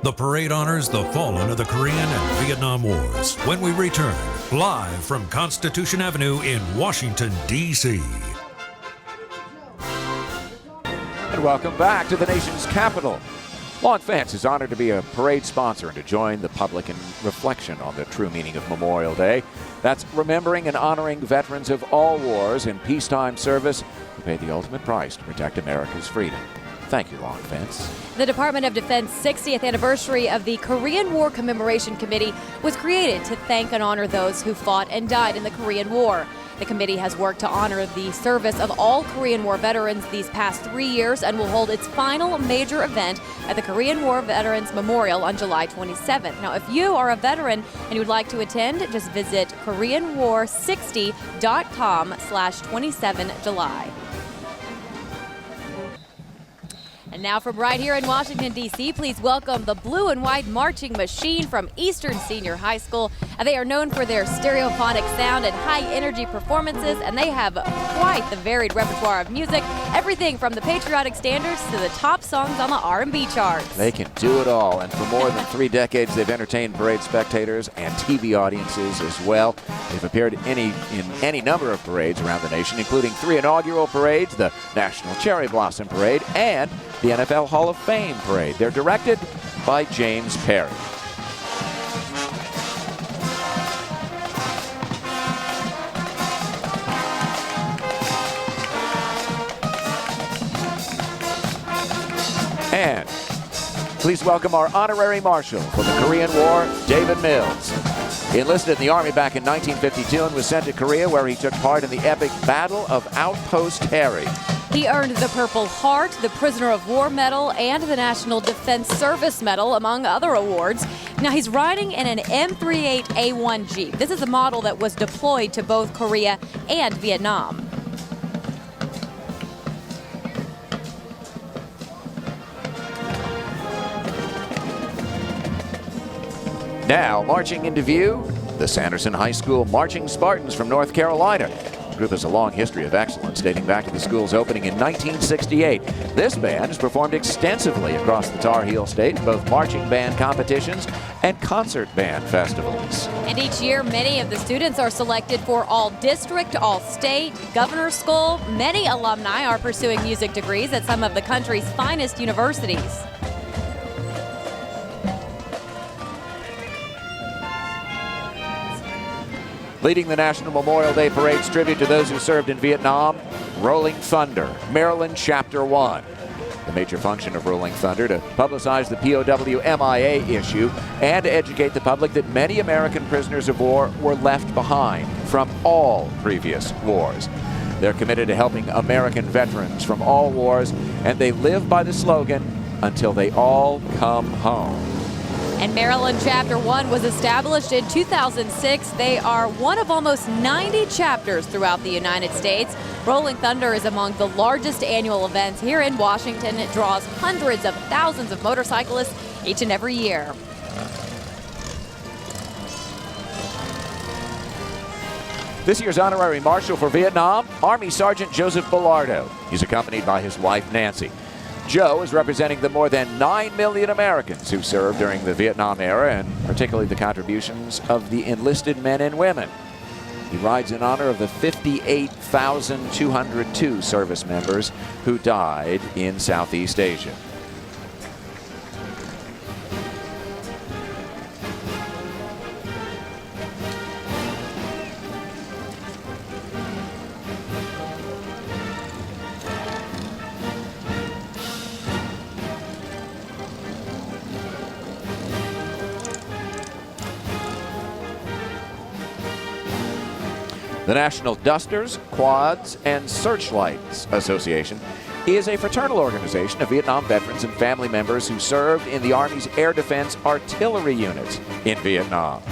The parade honors the fallen of the Korean and Vietnam Wars when we return live from Constitution Avenue in Washington, D.C. And welcome back to the nation's capital. Long Fence is honored to be a parade sponsor and to join the public in reflection on the true meaning of Memorial Day. That's remembering and honoring veterans of all wars in peacetime service who paid the ultimate price to protect America's freedom. Thank you, Long Fence. The Department of Defense 60th anniversary of the Korean War Commemoration Committee was created to thank and honor those who fought and died in the Korean War. The committee has worked to honor the service of all Korean War veterans these past 3 years and will hold its final major event at the Korean War Veterans Memorial on July 27th. Now, if you are a veteran and you would like to attend, just visit KoreanWar60.com/27July. And now from right here in Washington, D.C., please welcome the Blue and White Marching Machine from Eastern Senior High School. They are known for their stereophonic sound and high-energy performances, and they have quite the varied repertoire of music, everything from the patriotic standards to the top songs on the R&B charts. They can do it all, and for more than 3 decades, they've entertained parade spectators and TV audiences as well. They've appeared in any number of parades around the nation, including 3 inaugural parades, the National Cherry Blossom Parade, and the NFL Hall of Fame Parade. They're directed by James Perry. And Please welcome our honorary marshal for the Korean War, David Mills. He enlisted in the Army back in 1952 and was sent to Korea, where he took part in the epic Battle of Outpost Harry. He earned the Purple Heart, the Prisoner of War Medal, and the National Defense Service Medal, among other awards. Now, he's riding in an M38A1 Jeep. This is a model that was deployed to both Korea and Vietnam. Now, marching into view, the Sanderson High School Marching Spartans from North Carolina. The group has a long history of excellence dating back to the school's opening in 1968. This band has performed extensively across the Tar Heel State in both marching band competitions and concert band festivals. And each year, many of the students are selected for all-district, all-state, governor's school. Many alumni are pursuing music degrees at some of the country's finest universities. Leading the National Memorial Day Parade's tribute to those who served in Vietnam, Rolling Thunder, Maryland Chapter 1. The major function of Rolling Thunder to publicize the POW MIA issue and to educate the public that many American prisoners of war were left behind from all previous wars. They're committed to helping American veterans from all wars, and they live by the slogan, "Until they all come home." And Maryland Chapter 1 was established in 2006. They are one of almost 90 chapters throughout the United States. Rolling Thunder is among the largest annual events here in Washington. It draws hundreds of thousands of motorcyclists each and every year. This year's honorary marshal for Vietnam, Army Sergeant Joseph Bellardo. He's accompanied by his wife, Nancy. Joe is representing the more than 9 million Americans who served during the Vietnam era, and particularly the contributions of the enlisted men and women. He rides in honor of the 58,202 service members who died in Southeast Asia. The National Dusters, Quads, and Searchlights Association is a fraternal organization of Vietnam veterans and family members who served in the Army's Air Defense Artillery Unit in Vietnam.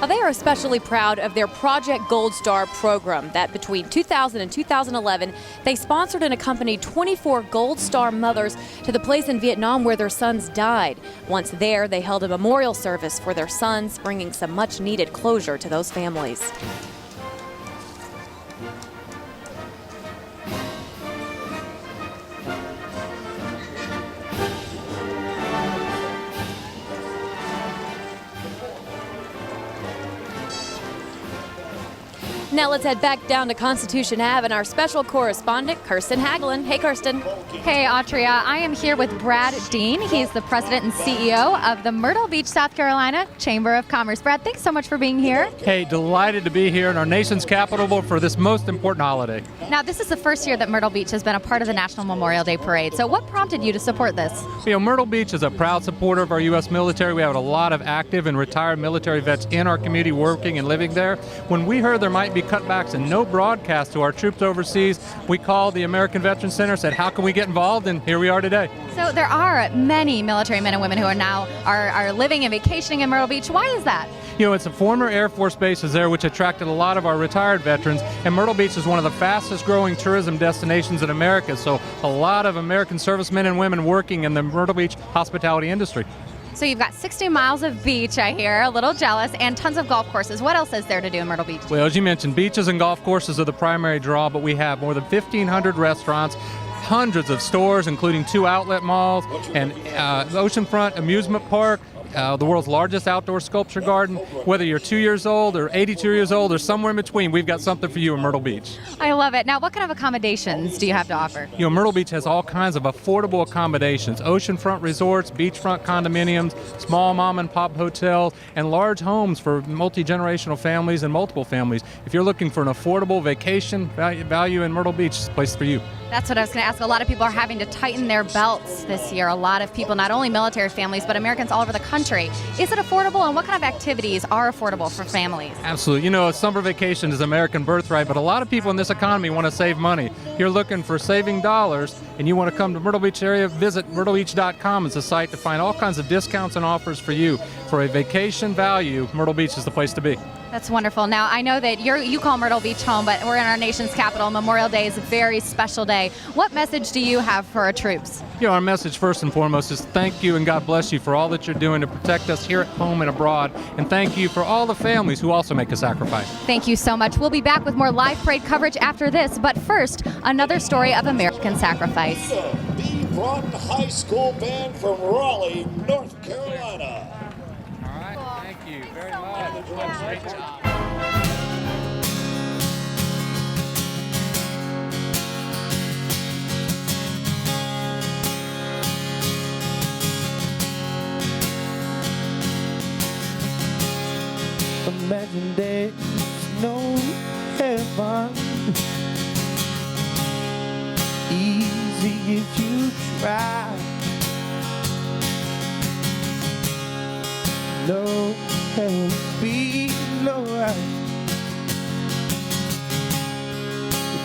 Now, they are especially proud of their Project Gold Star program that between 2000 and 2011, they sponsored and accompanied 24 Gold Star mothers to the place in Vietnam where their sons died. Once there, they held a memorial service for their sons, bringing some much-needed closure to those families. Now let's head back down to Constitution Ave and our special correspondent, Kirsten Hagelin. Hey, Kirsten. Hey, Autria. I am here with Brad Dean. He's the president and CEO of the Myrtle Beach, South Carolina Chamber of Commerce. Brad, thanks so much for being here. Hey, delighted to be here in our nation's capital for this most important holiday. Now, this is the first year that Myrtle Beach has been a part of the National Memorial Day Parade. So what prompted you to support this? You know, Myrtle Beach is a proud supporter of our U.S. military. We have a lot of active and retired military vets in our community working and living there. When we heard there might be cutbacks and no broadcast to our troops overseas, we called the American Veterans Center, said, how can we get involved? And here we are today. So there are many military men and women who are now are living and vacationing in Myrtle Beach. Why is that? You know, it's a former Air Force bases there, which attracted a lot of our retired veterans, and Myrtle Beach is one of the fastest growing tourism destinations in America, so a lot of American servicemen and women working in the Myrtle Beach hospitality industry. So you've got 60 miles of beach, I hear, a little jealous, and tons of golf courses. What else is there to do in Myrtle Beach? Well, as you mentioned, beaches and golf courses are the primary draw, but we have more than 1,500 restaurants, hundreds of stores, including 2 outlet malls, and oceanfront amusement park, the world's largest outdoor sculpture garden. Whether you're 2 years old or 82 years old or somewhere in between, we've got something for you in Myrtle Beach. I love it. Now, what kind of accommodations do you have to offer? You know, Myrtle Beach has all kinds of affordable accommodations, oceanfront resorts, beachfront condominiums, small mom and pop hotels, and large homes for multi-generational families and multiple families. If you're looking for an affordable vacation value in Myrtle Beach, it's a place for you. That's what I was going to ask. A lot of people are having to tighten their belts this year. A lot of people, not only military families, but Americans all over the country. Is it affordable, and what kind of activities are affordable for families? Absolutely. You know, a summer vacation is American birthright, but a lot of people in this economy want to save money. You're looking for saving dollars, and you want to come to Myrtle Beach area, visit myrtlebeach.com. It's a site to find all kinds of discounts and offers for you. For a vacation value, Myrtle Beach is the place to be. That's wonderful. Now, I know that you call Myrtle Beach home, but we're in our nation's capital. Memorial Day is a very special day. What message do you have for our troops? You know, our message first and foremost is thank you and God bless you for all that you're doing to protect us here at home and abroad. And thank you for all the families who also make a sacrifice. Thank you so much. We'll be back with more live parade coverage after this. But first, another story of American sacrifice. The Broughton High School Band from Raleigh, North Carolina. All right, thank you very much. Great job. Imagine there's no heaven. Easy if you try. No hell below.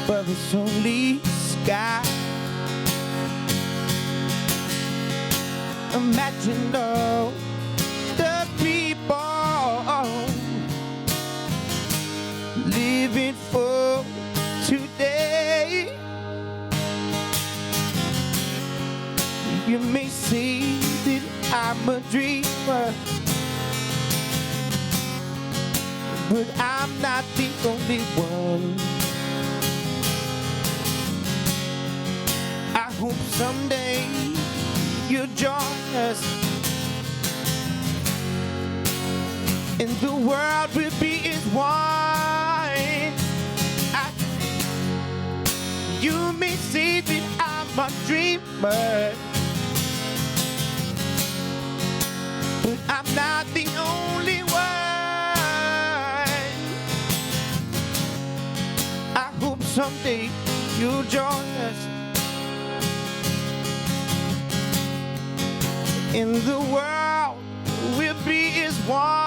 Above it's only sky. Imagine all the people living for today. You may say that I'm a dreamer, but I'm not the only one. I hope someday you'll join us, and the world will be as one. You may say that I'm a dreamer, but I'm not the only one. I hope someday you'll join us, and the world will be as one.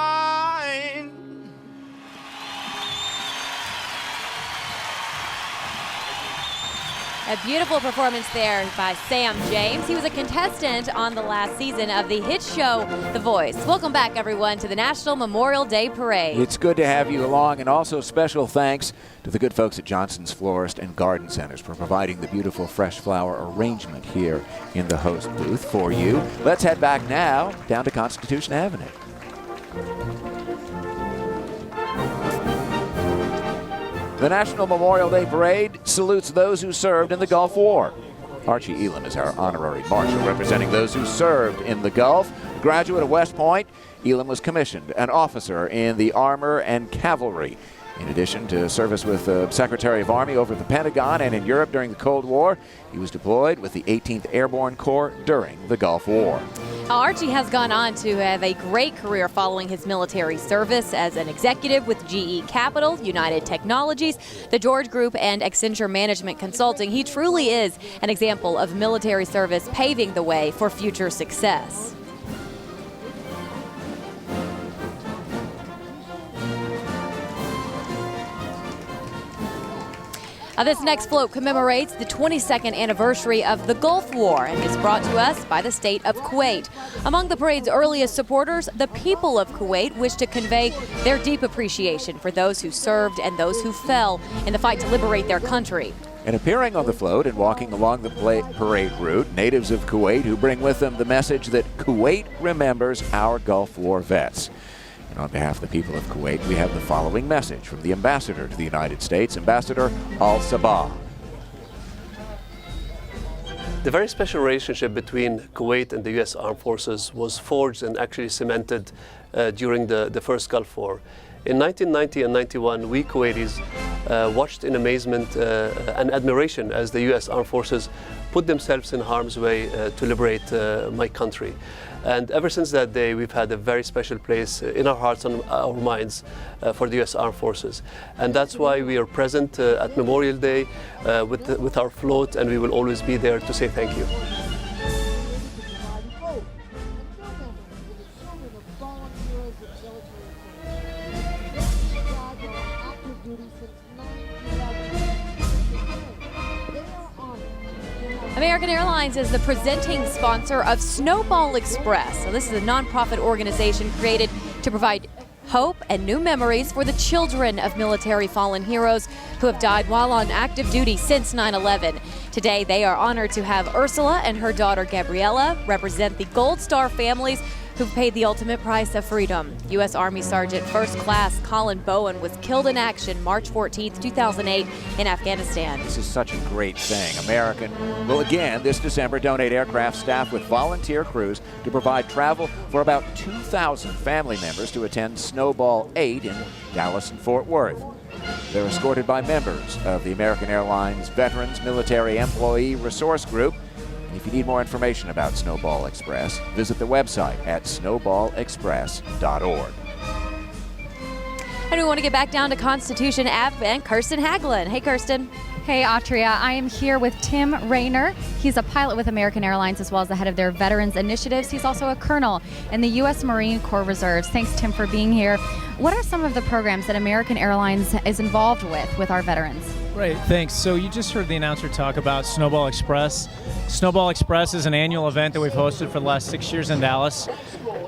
A beautiful performance there by Sam James. He was a contestant on the last season of the hit show The Voice. Welcome back, everyone, to the National Memorial Day Parade. It's good to have you along, and also special thanks to the good folks at Johnson's Florist and Garden Centers for providing the beautiful fresh flower arrangement here in the host booth for you. Let's head back now down to Constitution Avenue. The National Memorial Day Parade salutes those who served in the Gulf War. Archie Elam is our honorary marshal representing those who served in the Gulf. Graduate of West Point, Elam was commissioned an officer in the Armor and Cavalry. In addition to service with the Secretary of Army over the Pentagon and in Europe during the Cold War, he was deployed with the 18th Airborne Corps during the Gulf War. Archie has gone on to have a great career following his military service as an executive with GE Capital, United Technologies, the George Group, and Accenture Management Consulting. He truly is an example of military service paving the way for future success. This next float commemorates the 22nd anniversary of the Gulf War and is brought to us by the state of Kuwait. Among the parade's earliest supporters, the people of Kuwait wish to convey their deep appreciation for those who served and those who fell in the fight to liberate their country. And appearing on the float and walking along the parade route, natives of Kuwait who bring with them the message that Kuwait remembers our Gulf War vets. And on behalf of the people of Kuwait, we have the following message from the ambassador to the United States, Ambassador Al-Sabah. The very special relationship between Kuwait and the U.S. Armed Forces was forged and actually cemented during the first Gulf War. In 1990 and 91, we Kuwaitis watched in amazement and admiration as the U.S. Armed Forces put themselves in harm's way to liberate my country. And ever since that day, we've had a very special place in our hearts and our minds for the U.S. Armed Forces. And that's why we are present at Memorial Day with our float, and we will always be there to say thank you. American Airlines is the presenting sponsor of Snowball Express. So this is a nonprofit organization created to provide hope and new memories for the children of military fallen heroes who have died while on active duty since 9/11. Today, they are honored to have Ursula and her daughter Gabriella represent the Gold Star families who've paid the ultimate price of freedom. U.S. Army Sergeant First Class Colin Bowen was killed in action March 14, 2008 in Afghanistan. This is such a great thing. American will again this December donate aircraft staffed with volunteer crews to provide travel for about 2,000 family members to attend Snowball 8 in Dallas and Fort Worth. They're escorted by members of the American Airlines Veterans Military Employee Resource Group. If you need more information about Snowball Express, visit the website at snowballexpress.org. And we want to get back down to Constitution Ave and Kirsten Hagelin. Hey, Kirsten. Hey, Atria. I am here with Tim Rayner. He's a pilot with American Airlines as well as the head of their Veterans Initiatives. He's also a colonel in the U.S. Marine Corps Reserves. Thanks, Tim, for being here. What are some of the programs that American Airlines is involved with our veterans? Right, thanks. So you just heard the announcer talk about Snowball Express. Snowball Express is an annual event that we've hosted for the last 6 years in Dallas.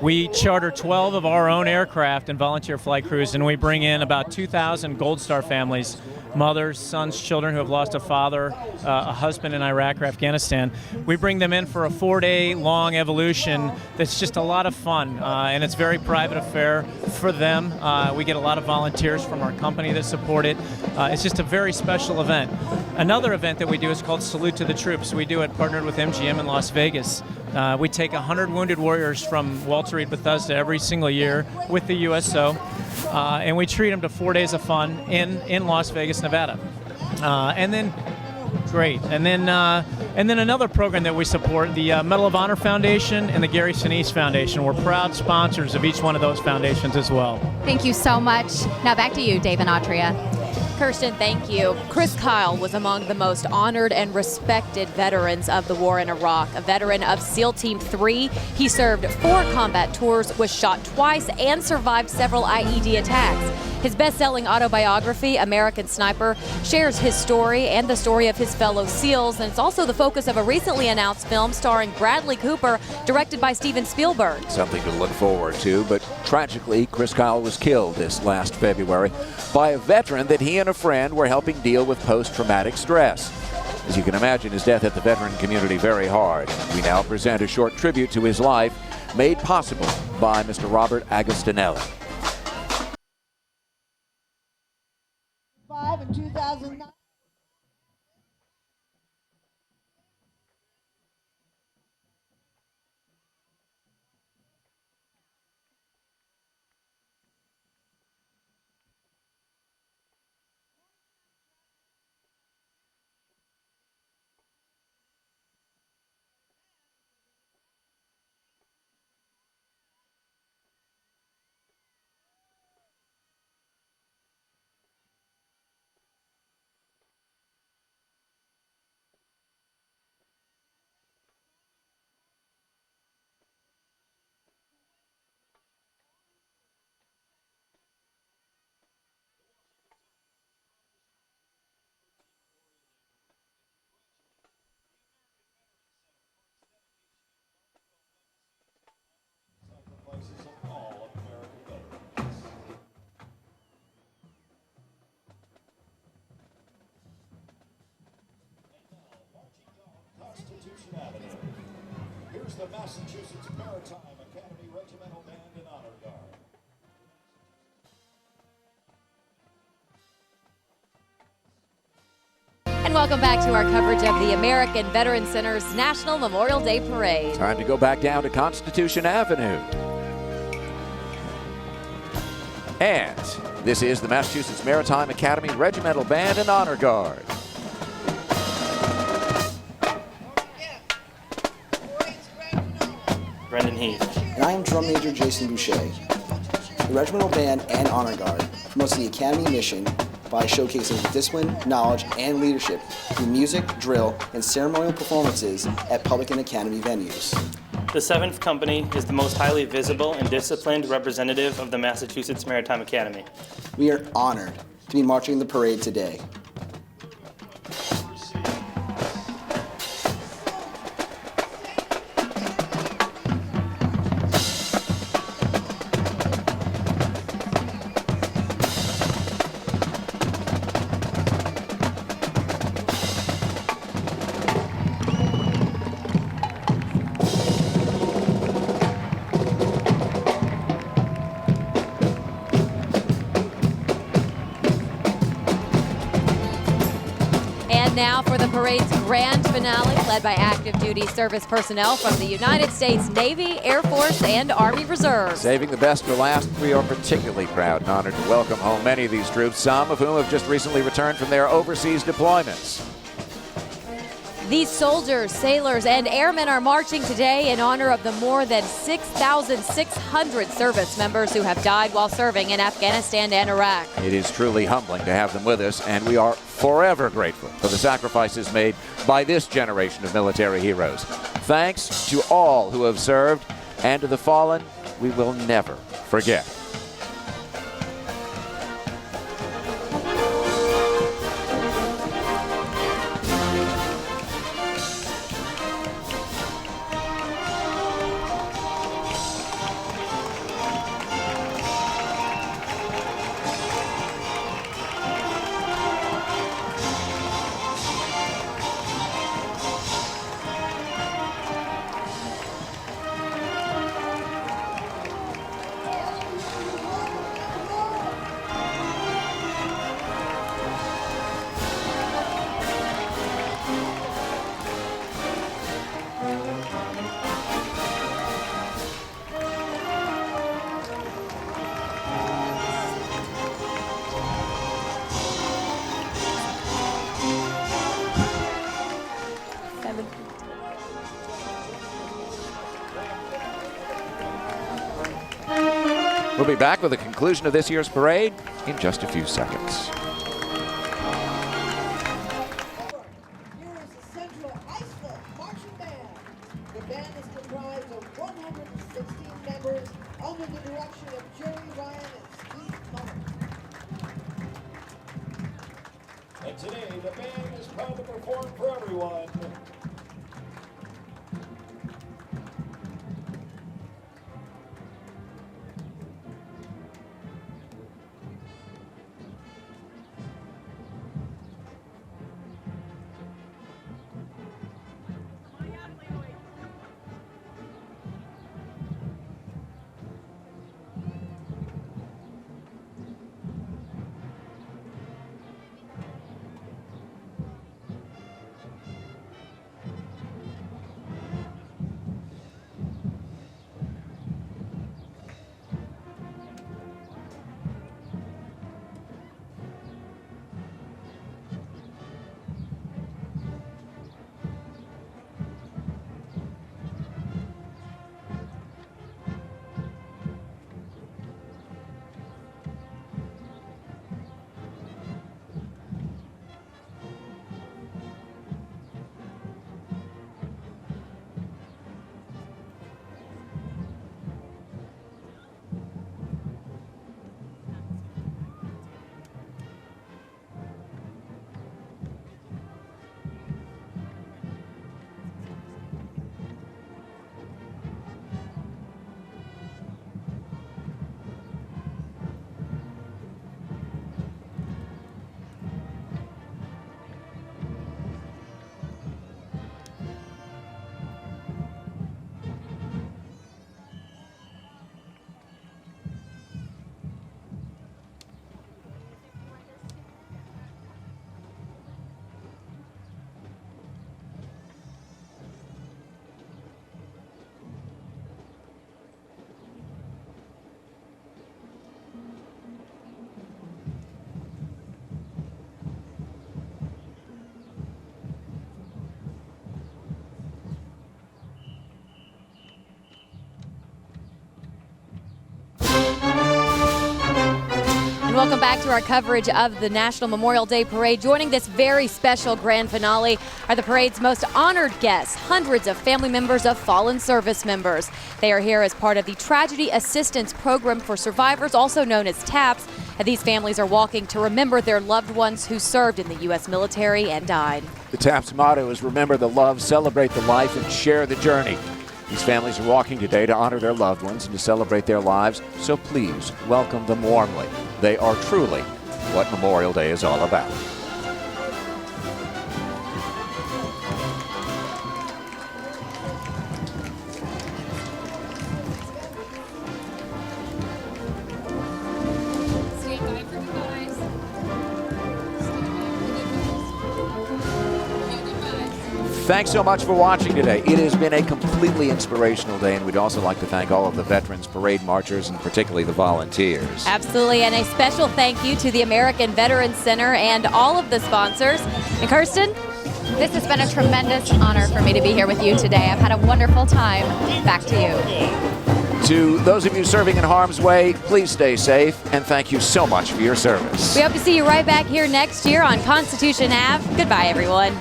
We charter 12 of our own aircraft and volunteer flight crews, and we bring in about 2,000 Gold Star families, mothers, sons, children who have lost a father, a husband in Iraq or Afghanistan. We bring them in for a 4-day long evolution that's just a lot of fun, and it's a very private affair for them. We get a lot of volunteers from our company that support it. It's just a very special event. Another event that we do is called Salute to the Troops. We do it partnered with MGM in Las Vegas. We take 100 wounded warriors from Walter Reed Bethesda every single year with the USO, and we treat them to 4 days of fun in Las Vegas, Nevada. And then another program that we support, the Medal of Honor Foundation and the Gary Sinise Foundation. We're proud sponsors of each one of those foundations as well. Thank you so much. Now back to you, Dave and Atria. Kirsten, thank you. Chris Kyle was among the most honored and respected veterans of the war in Iraq. A veteran of SEAL Team 3, he served 4 combat tours, was shot twice, and survived several IED attacks. His best-selling autobiography, American Sniper, shares his story and the story of his fellow SEALs, and it's also the focus of a recently announced film starring Bradley Cooper, directed by Steven Spielberg. Something to look forward to, but tragically, Chris Kyle was killed this last February by a veteran that he and a friend were helping deal with post-traumatic stress. As you can imagine, his death hit the veteran community very hard. We now present a short tribute to his life, made possible by Mr. Robert Agostinelli. In 2009. Here's the Massachusetts Maritime Academy Regimental Band and Honor Guard. And welcome back to our coverage of the American Veteran Center's National Memorial Day Parade. Time to go back down to Constitution Avenue. And this is the Massachusetts Maritime Academy Regimental Band and Honor Guard. Brendan Heath. And I am Drum Major Jason Boucher. The Regimental Band and Honor Guard promotes the Academy mission by showcasing discipline, knowledge, and leadership through music, drill, and ceremonial performances at public and academy venues. The 7th Company is the most highly visible and disciplined representative of the Massachusetts Maritime Academy. We are honored to be marching in the parade today. Now for the parade's grand finale, led by active duty service personnel from the United States Navy, Air Force, and Army Reserves. Saving the best for last, we are particularly proud and honored to welcome home many of these troops, some of whom have just recently returned from their overseas deployments. These soldiers, sailors, and airmen are marching today in honor of the more than 6,600 service members who have died while serving in Afghanistan and Iraq. It is truly humbling to have them with us, and we are forever grateful for the sacrifices made by this generation of military heroes. Thanks to all who have served, and to the fallen, we will never forget. We'll be back with the conclusion of this year's parade in just a few seconds. And today, the band is proud to perform for everyone. welcome back to our coverage of the National Memorial Day Parade. Joining this very special grand finale are the parade's most honored guests, hundreds of family members of fallen service members. They are here as part of the Tragedy Assistance Program for Survivors, also known as TAPS. And these families are walking to remember their loved ones who served in the U.S. military and died. The TAPS motto is remember the love, celebrate the life, and share the journey. These families are walking today to honor their loved ones and to celebrate their lives, so please welcome them warmly. They are truly what Memorial Day is all about. Thanks so much for watching today. It has been a completely inspirational day, and we'd also like to thank all of the veterans, parade marchers, and particularly the volunteers. Absolutely, and a special thank you to the American Veterans Center and all of the sponsors. And Kirsten? This has been a tremendous honor for me to be here with you today. I've had a wonderful time. Back to you. To those of you serving in harm's way, please stay safe, and thank you so much for your service. We hope to see you right back here next year on Constitution Ave. Goodbye, everyone.